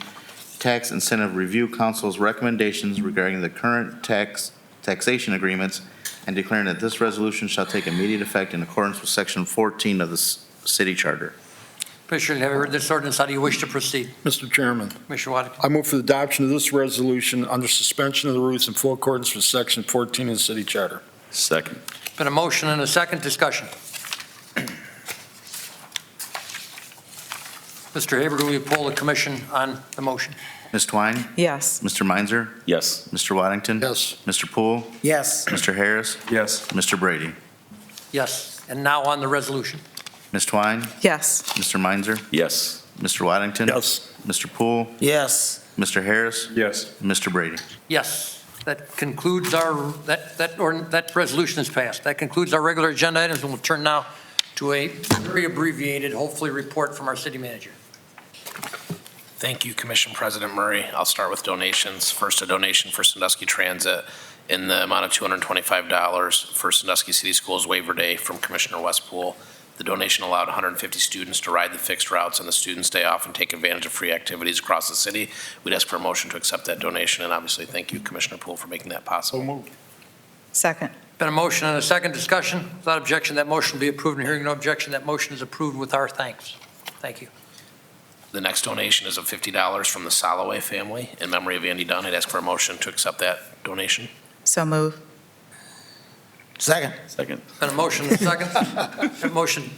Tax Incentive Review Council's recommendations regarding the current taxation agreements and declaring that this resolution shall take immediate effect in accordance with Section 14 of the city charter. Commissioner, have you heard this ordinance? How do you wish to proceed? Mr. Chairman, Commissioner Waddington. I move for the adoption of this resolution under suspension of the rules in full accordance with Section 14 of the city charter. Second. Been a motion and a second discussion. Mr. Haber, will you poll the commission on the motion? Ms. Twine? Yes. Mr. Meinzer? Yes. Mr. Waddington? Yes. Mr. Poole? Yes. Mr. Harris? Yes. Mr. Brady? Yes. And now on the resolution. Ms. Twine? Yes. Mr. Meinzer? Yes. Mr. Waddington? Yes. Mr. Poole? Yes. Mr. Harris? Yes. Mr. Brady? Yes. That concludes our, that resolution is passed. That concludes our regular agenda items, and we'll turn now to a very abbreviated, hopefully, report from our city manager. Thank you, Commission President Murray. I'll start with donations. First, a donation for Sandusky Transit in the amount of $225 for Sandusky City Schools Waiver Day from Commissioner Westpool. The donation allowed 150 students to ride the fixed routes on the students' day off and take advantage of free activities across the city. We'd ask for a motion to accept that donation, and obviously thank you, Commissioner Poole, for making that possible. moved. Second. Been a motion and a second discussion. Without objection, that motion will be approved, and hearing no objection, that motion is approved with our thanks. Thank you. The next donation is of $50 from the Soloway family in memory of Andy Dunn. I'd ask for a motion to accept that donation. So move. Second. Second. Been a motion and a second. That motion,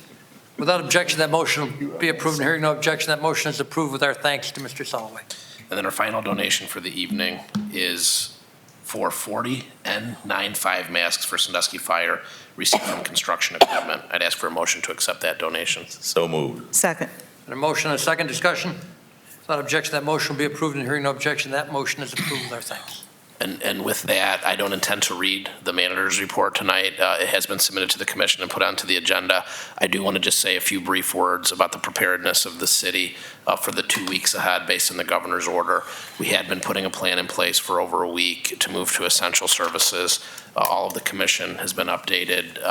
without objection, that motion will be approved, and hearing no objection, that motion is approved with our thanks to Mr. Soloway. And then our final donation for the evening is for 40 N95 masks for Sandusky Fire received from construction equipment. I'd ask for a motion to accept that donation. So moved. Second. Been a motion and a second discussion. Without objection, that motion will be approved, and hearing no objection, that motion is approved with our thanks. And with that, I don't intend to read the manager's report tonight. It has been submitted to the commission and put onto the agenda. I do want to just say a few brief words about the preparedness of the city for the 2 weeks ahead based on the governor's order. We had been putting a plan in place for over a week to move to essential services. All of the commission has been updated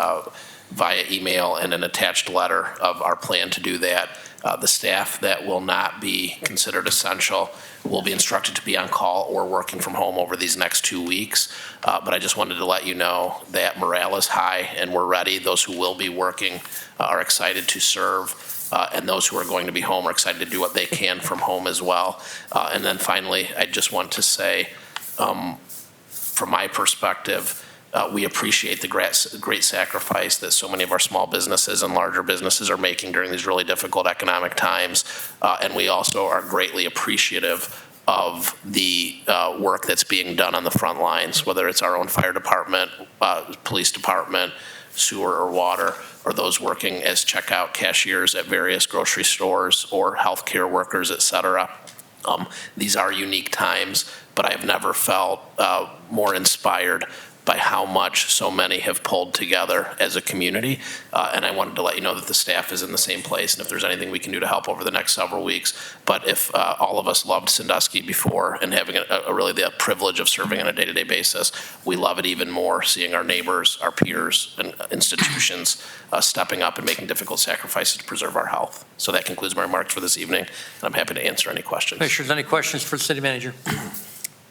via email and an attached letter of our plan to do that. The staff that will not be considered essential will be instructed to be on call or working from home over these next 2 weeks. But I just wanted to let you know that morale is high and we're ready. Those who will be working are excited to serve. And those who are going to be home are excited to do what they can from home as well. And then finally, I just want to say, from my perspective, we appreciate the great sacrifice that so many of our small businesses and larger businesses are making during these really difficult economic times. And we also are greatly appreciative of the work that's being done on the front lines, whether it's our own fire department, police department, sewer or water, or those working as checkout cashiers at various grocery stores or healthcare workers, et cetera. These are unique times, but I've never felt more inspired by how much so many have pulled together as a community. And I wanted to let you know that the staff is in the same place and if there's anything we can do to help over the next several weeks. But if all of us loved Sandusky before and having really the privilege of serving on a day-to-day basis, we love it even more seeing our neighbors, our peers, and institutions stepping up and making difficult sacrifices to preserve our health. So that concludes my remarks for this evening, and I'm happy to answer any questions. Commissioners, any questions for the city manager?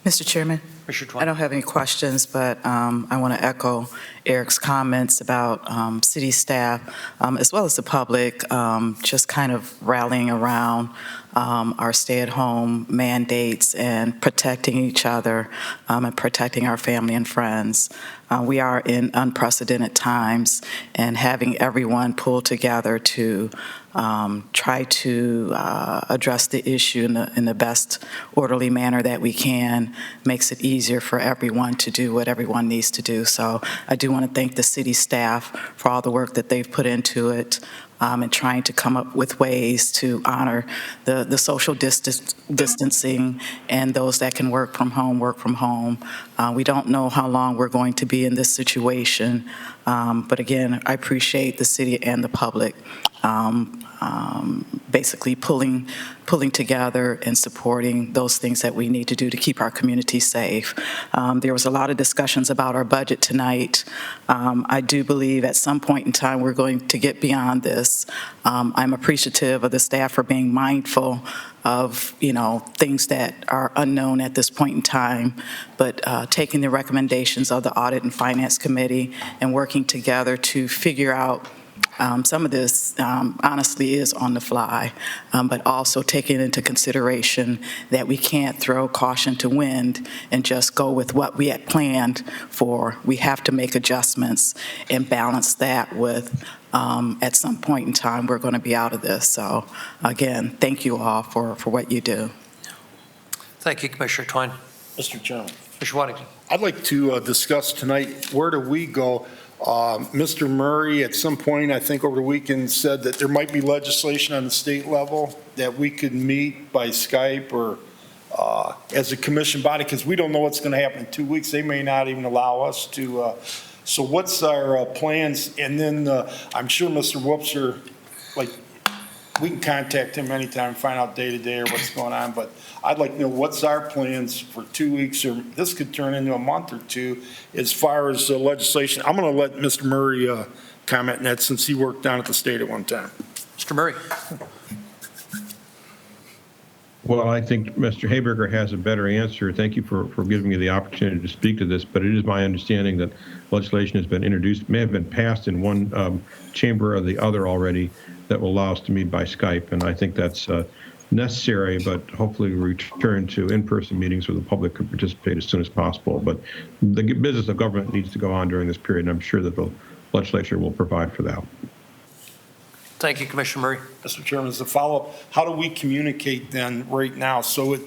Mr. Chairman, Commissioner I Twine. don't have any questions, but I want to echo Eric's comments about city staff, as well as the public, just kind of rallying around our stay-at-home mandates and protecting each other and protecting our family and friends. We are in unprecedented times, and having everyone pull together to try to address the issue in the best orderly manner that we can makes it easier for everyone to do what everyone needs to do. So I do want to thank the city staff for all the work that they've put into it and trying to come up with ways to honor the social distancing and those that can work from home. We don't know how long we're going to be in this situation, but again, I appreciate the city and the public basically pulling together and supporting those things that we need to do to keep our community safe. There was a lot of discussions about our budget tonight. I do believe at some point in time we're going to get beyond this. I'm appreciative of the staff for being mindful of, things that are unknown at this point in time, but taking the recommendations of the Audit and Finance Committee and working together to figure out some of this honestly is on the fly, but also taking into consideration that we can't throw caution to wind and just go with what we had planned for. We have to make adjustments and balance that with, at some point in time, we're going to be out of this. So again, thank you all for what you do. Thank you, Commissioner Twine. Mr. Chairman, Commissioner Waddington. I'd like to discuss tonight, where do we go? Mr. Murray, at some point, I think over the weekend, said that there might be legislation on the state level that we could meet by Skype or as a commission body, because we don't know what's going to happen in 2 weeks. They may not even allow us to. So what's our plans? And then I'm sure Mr. Whoopser, we can contact him anytime and find out day to day or what's going on, but I'd like to know what's our plans for 2 weeks, or this could turn into a month or two as far as legislation. I'm going to let Mr. Murray comment on that since he worked down at the state at one time. Mr. Murray. Well, I think Mr. Haberger has a better answer. Thank you for giving me the opportunity to speak to this, but it is my understanding that legislation has been introduced, may have been passed in one chamber or the other already, that will allow us to meet by Skype, and I think that's necessary, but hopefully return to in-person meetings where the public could participate as soon as possible. But the business of government needs to go on during this period, and I'm sure that the legislature will provide for that. Thank you, Commissioner Murray. Mr. Chairman, as a follow-up, how do we communicate then right now? So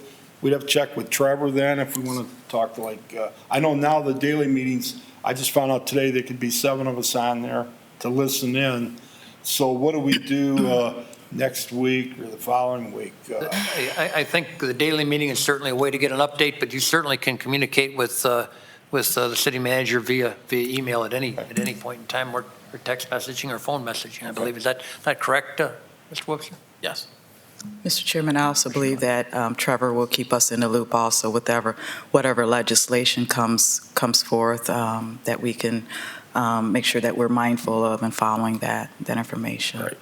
we'd have to check with Trevor then if we want to talk to I know now the daily meetings, I just found out today there could be 7 of us on there to listen in. So what do we do next week or the following week? I think the daily meeting is certainly a way to get an update, but you certainly can communicate with the city manager via email at any point in time, or text messaging or phone messaging, I believe. Is that correct, Mr. Webster? Yes. Mr. Chairman, I also believe that Trevor will keep us in the loop also with whatever legislation comes forth, that we can make sure that we're mindful of and following that information. Right.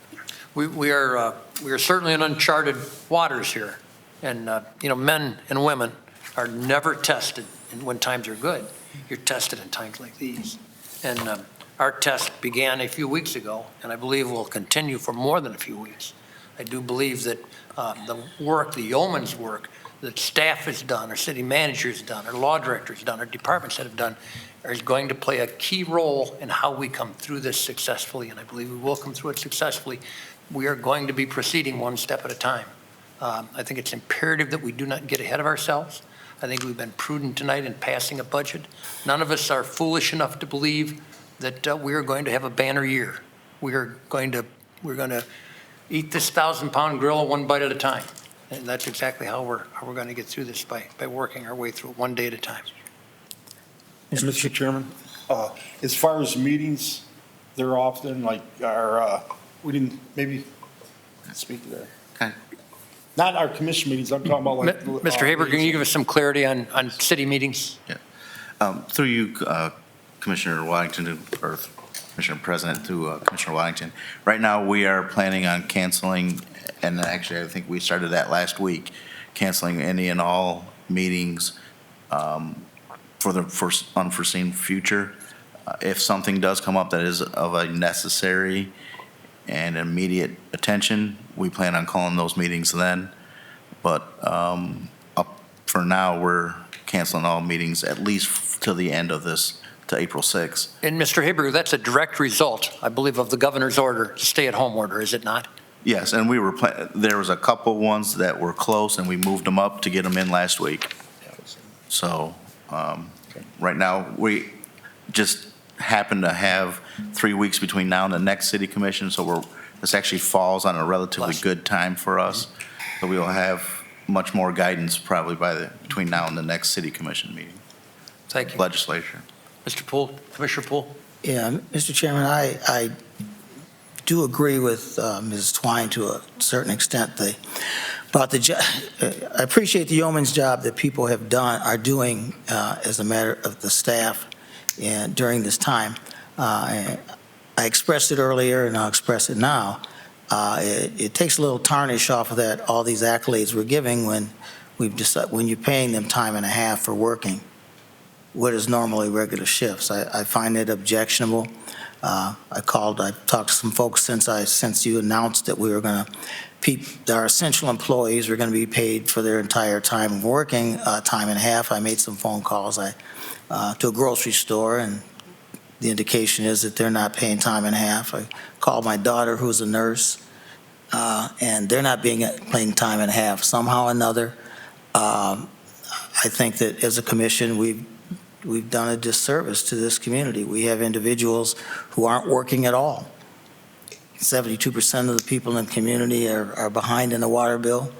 We are certainly in uncharted waters here, and men and women are never tested when times are good. You're tested in times like these, and our test began a few weeks ago, and I believe will continue for more than a few weeks. I do believe that the yeoman's work that staff has done, our city manager has done, our law director has done, our departments that have done, is going to play a key role in how we come through this successfully, and I believe we will come through it successfully. We are going to be proceeding one step at a time. I think it's imperative that we do not get ahead of ourselves. I think we've been prudent tonight in passing a budget. None of us are foolish enough to believe that we are going to have a banner year. We're going to eat this 1,000-pound gorilla one bite at a time, and that's exactly how we're going to get through this, by working our way through it one day at a time. Mr. Chairman, as far as meetings, they're often we didn't maybe speak to that. Okay. Not our commission meetings, I'm talking about Mr. Haber, can you give us some clarity on city meetings? Through you, Commissioner Waddington, or Commissioner President, to Commissioner Waddington. Right now, we are planning on canceling, and actually, I think we started that last week, canceling any and all meetings for the unforeseen future. If something does come up that is of a necessary and immediate attention, we plan on calling those meetings then. But up for now, we're canceling all meetings at least to the end of this, to April 6th. And Mr. Haber, that's a direct result, I believe, of the governor's order, stay-at-home order, is it not? Yes, and there was a couple ones that were close, and we moved them up to get them in last week. So right now, we just happen to have 3 weeks between now and the next city commission, so this actually falls on a relatively good time for us. So we will have much more guidance probably between now and the next city commission meeting. Thank you. legislature. Mr. Poole, Commissioner Poole? Yeah, Mr. Chairman, I do agree with Ms. Twine to a certain extent. I appreciate the yeoman's job that people are doing as a matter of the staff during this time. I expressed it earlier, and I'll express it now. It takes a little tarnish off of that, all these accolades we're giving when you're paying them time and a half for working what is normally regular shifts. I find it objectionable. I talked to some folks since you announced that we were going to, our essential employees were going to be paid for their entire time of working, time and a half. I made some phone calls to a grocery store, and the indication is that they're not paying time and a half. I called my daughter, who's a nurse, and they're not paying time and a half. Somehow or another, I think that as a commission, we've done a disservice to this community. We have individuals who aren't working at all. 72% of the people in the community are behind in the water bill.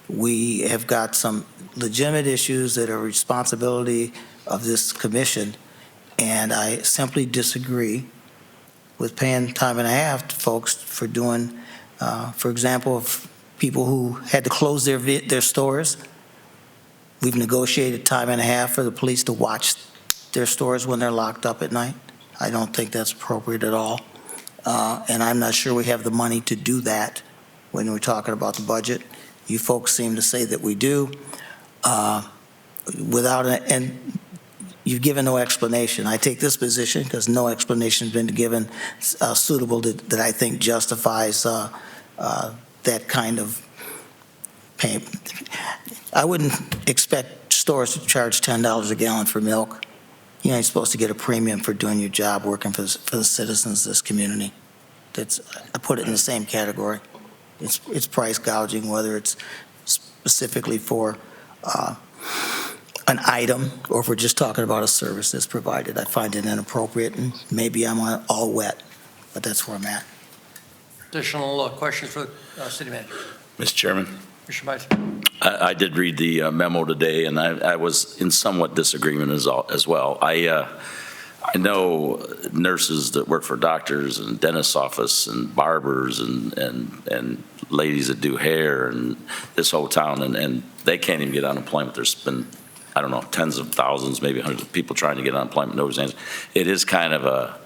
We have got some legitimate issues that are responsibility of this commission, and I simply disagree with paying time and a half to folks for doing, for example, if people who had to close their stores. We've negotiated time and a half for the police to watch their stores when they're locked up at night. I don't think that's appropriate at all. And I'm not sure we have the money to do that when we're talking about the budget. You folks seem to say that we do. And you've given no explanation. I take this position because no explanation has been given suitable that I think justifies that kind of payment. I wouldn't expect stores to charge $10 a gallon for milk. You ain't supposed to get a premium for doing your job, working for the citizens of this community. I put it in the same category. It's price gouging, whether it's specifically for an item or if we're just talking about a service that's provided. I find it inappropriate, and maybe I'm all wet, but that's where I'm at. Additional questions for the city manager? Mr. Chairman, Commissioner Vice. I did read the memo today, and I was in somewhat disagreement as well. I know nurses that work for doctors and dentist's office and barbers and ladies that do hair and this whole town, and they can't even get unemployment. There's been, I don't know, tens of thousands, maybe hundreds of people trying to get unemployment. Nobody's answering. It is kind of a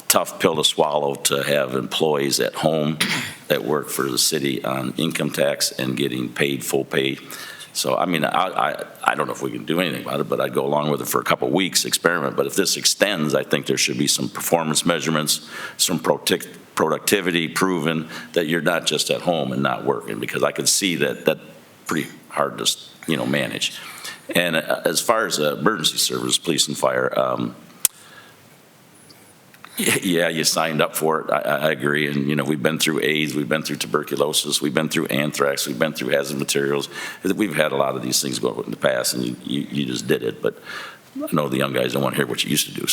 tough pill to swallow to have employees at home that work for the city on income tax and getting paid full pay. So, I mean, I don't know if we can do anything about it, but I'd go along with it for a couple of weeks, experiment. But if this extends, I think there should be some performance measurements, some productivity proven that you're not just at home and not working, because I can see that pretty hard to, manage. And as far as emergency service, police and fire, yeah, you signed up for it. I agree. And, we've been through AIDS, we've been through tuberculosis, we've been through anthrax, we've been through hazardous materials. We've had a lot of these things go in the past, and you just did it. But I know the young guys don't want to hear what you used to do.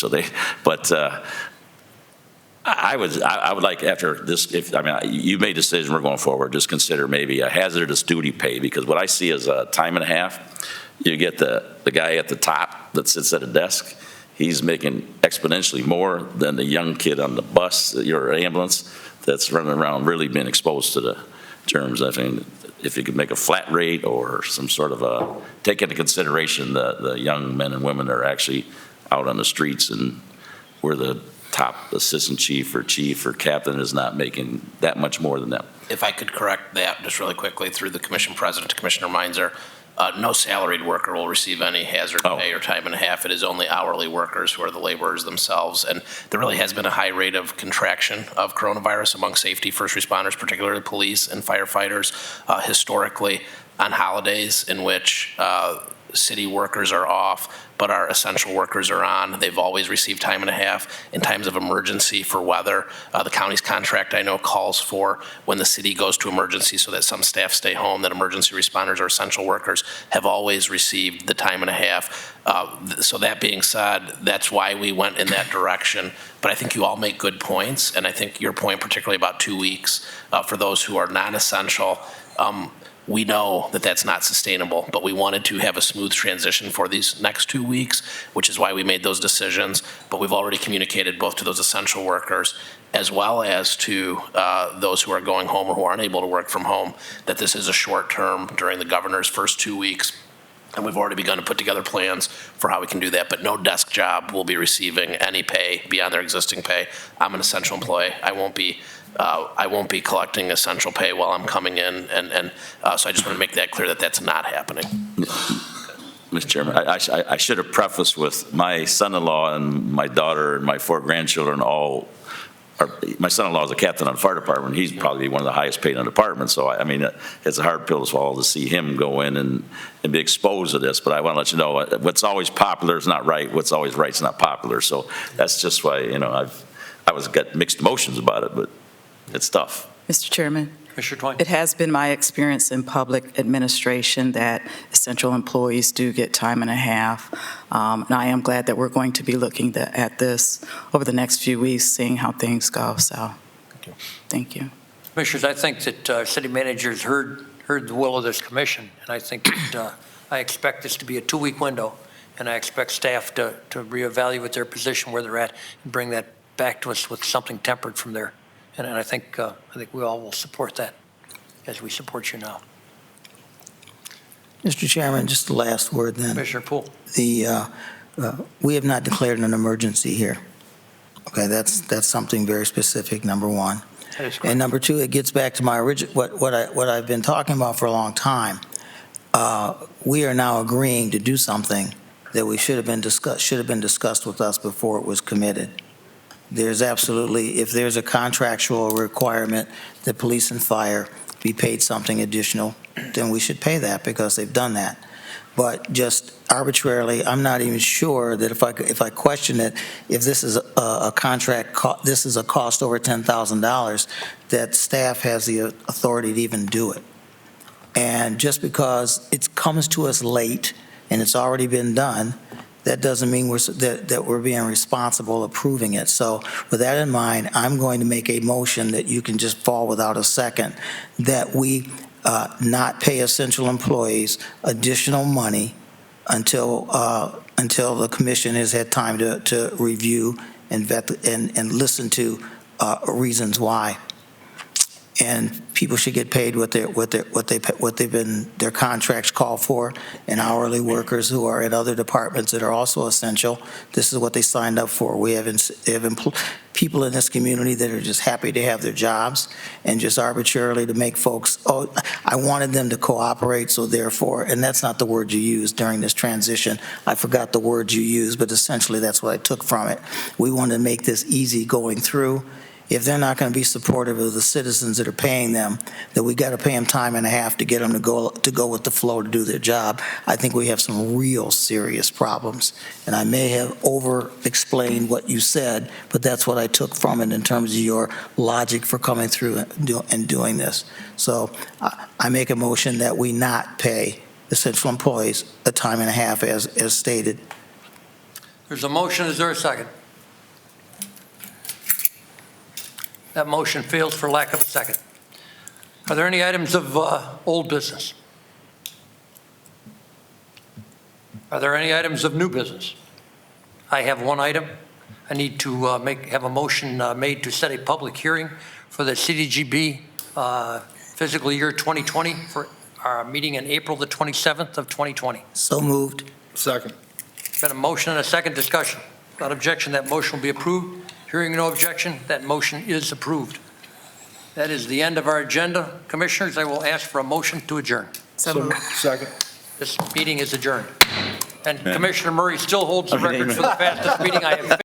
I would like, after this, you made a decision, we're going forward, just consider maybe a hazardous duty pay, because what I see is a time and a half. You get the guy at the top that sits at a desk. He's making exponentially more than the young kid on the bus, your ambulance, that's running around really being exposed to the germs. I think if you could make a flat rate or some sort of take into consideration the young men and women that are actually out on the streets, and where the top assistant chief or captain is not making that much more than them. If I could correct that just really quickly through the commission president to Commissioner Meinzer. No salaried worker will receive any hazard pay or time and a half. It is only hourly workers who are the laborers themselves. And there really has been a high rate of contraction of coronavirus among safety first responders, particularly police and firefighters, historically on holidays in which city workers are off, but our essential workers are on. They've always received time and a half. In times of emergency for weather, the county's contract, I know, calls for when the city goes to emergency so that some staff stay home, that emergency responders or essential workers have always received the time and a half. So that being said, that's why we went in that direction. But I think you all make good points, and I think your point particularly about 2 weeks for those who are non-essential, We know that that's not sustainable, but we wanted to have a smooth transition for these next 2 weeks, which is why we made those decisions. But we've already communicated both to those essential workers as well as to those who are going home or who are unable to work from home, that this is a short term during the governor's first 2 weeks. And we've already begun to put together plans for how we can do that. But no desk job will be receiving any pay beyond their existing pay. I'm an essential employee. I won't be collecting essential pay while I'm coming in. So I just want to make that clear that that's not happening. Mr. Chairman, I should have prefaced with my son-in-law and my daughter and my 4 grandchildren all. My son-in-law is a captain on the fire department. He's probably one of the highest paid in the department. So, I mean, it's a hard pill to swallow to see him go in and be exposed to this. But I want to let you know, what's always popular is not right. What's always right is not popular. So that's just why, I got mixed emotions about it, but it's tough. Mr. Chairman, Commissioner Twine. it has been my experience in public administration that essential employees do get time and a half. And I am glad that we're going to be looking at this over the next few weeks, seeing how things go. So, thank you. Commissioners, I think that city managers heard the will of this commission, and I think that I expect this to be a 2-week window, and I expect staff to reevaluate their position where they're at and bring that back to us with something tempered from there. And I think we all will support that as we support you now. Mr. Chairman, just the last word then. Commissioner Poole. We have not declared an emergency here. Okay, that's something very specific, number one. That is correct. And number two, it gets back to my original, what I've been talking about for a long time. We are now agreeing to do something that should have been discussed with us before it was committed. There's absolutely, if there's a contractual requirement that police and fire be paid something additional, then we should pay that because they've done that. But just arbitrarily, I'm not even sure that if I question it, if this is a contract, this is a cost over $10,000, that staff has the authority to even do it. And just because it comes to us late and it's already been done, that doesn't mean that we're being responsible approving it. So with that in mind, I'm going to make a motion that you can just fall without a second, that we not pay essential employees additional money until the commission has had time to review and vet and listen to reasons why. And people should get paid what they've been their contracts call for, and hourly workers who are in other departments that are also essential. This is what they signed up for. We have people in this community that are just happy to have their jobs, and just arbitrarily to make folks, oh, I wanted them to cooperate, so therefore, and that's not the word you used during this transition. I forgot the word you used, but essentially that's what I took from it. We want to make this easy going through. If they're not going to be supportive of the citizens that are paying them, that we got to pay them time and a half to get them to go with the flow to do their job, I think we have some real serious problems. And I may have over-explained what you said, but that's what I took from it in terms of your logic for coming through and doing this. So I make a motion that we not pay essential employees a time and a half as stated. There's a motion. Is there a second? That motion fails for lack of a second. Are there any items of old business? Are there any items of new business? I have one item. I need to have a motion made to set a public hearing for the CDGB fiscal year 2020 for our meeting in April the 27th of 2020. So moved. Second. Been a motion and a second discussion. Without objection, that motion will be approved. Hearing no objection, that motion is approved. That is the end of our agenda. Commissioners, I will ask for a motion to adjourn. So second. This meeting is adjourned. And Commissioner Murray still holds the record for the fastest meeting I have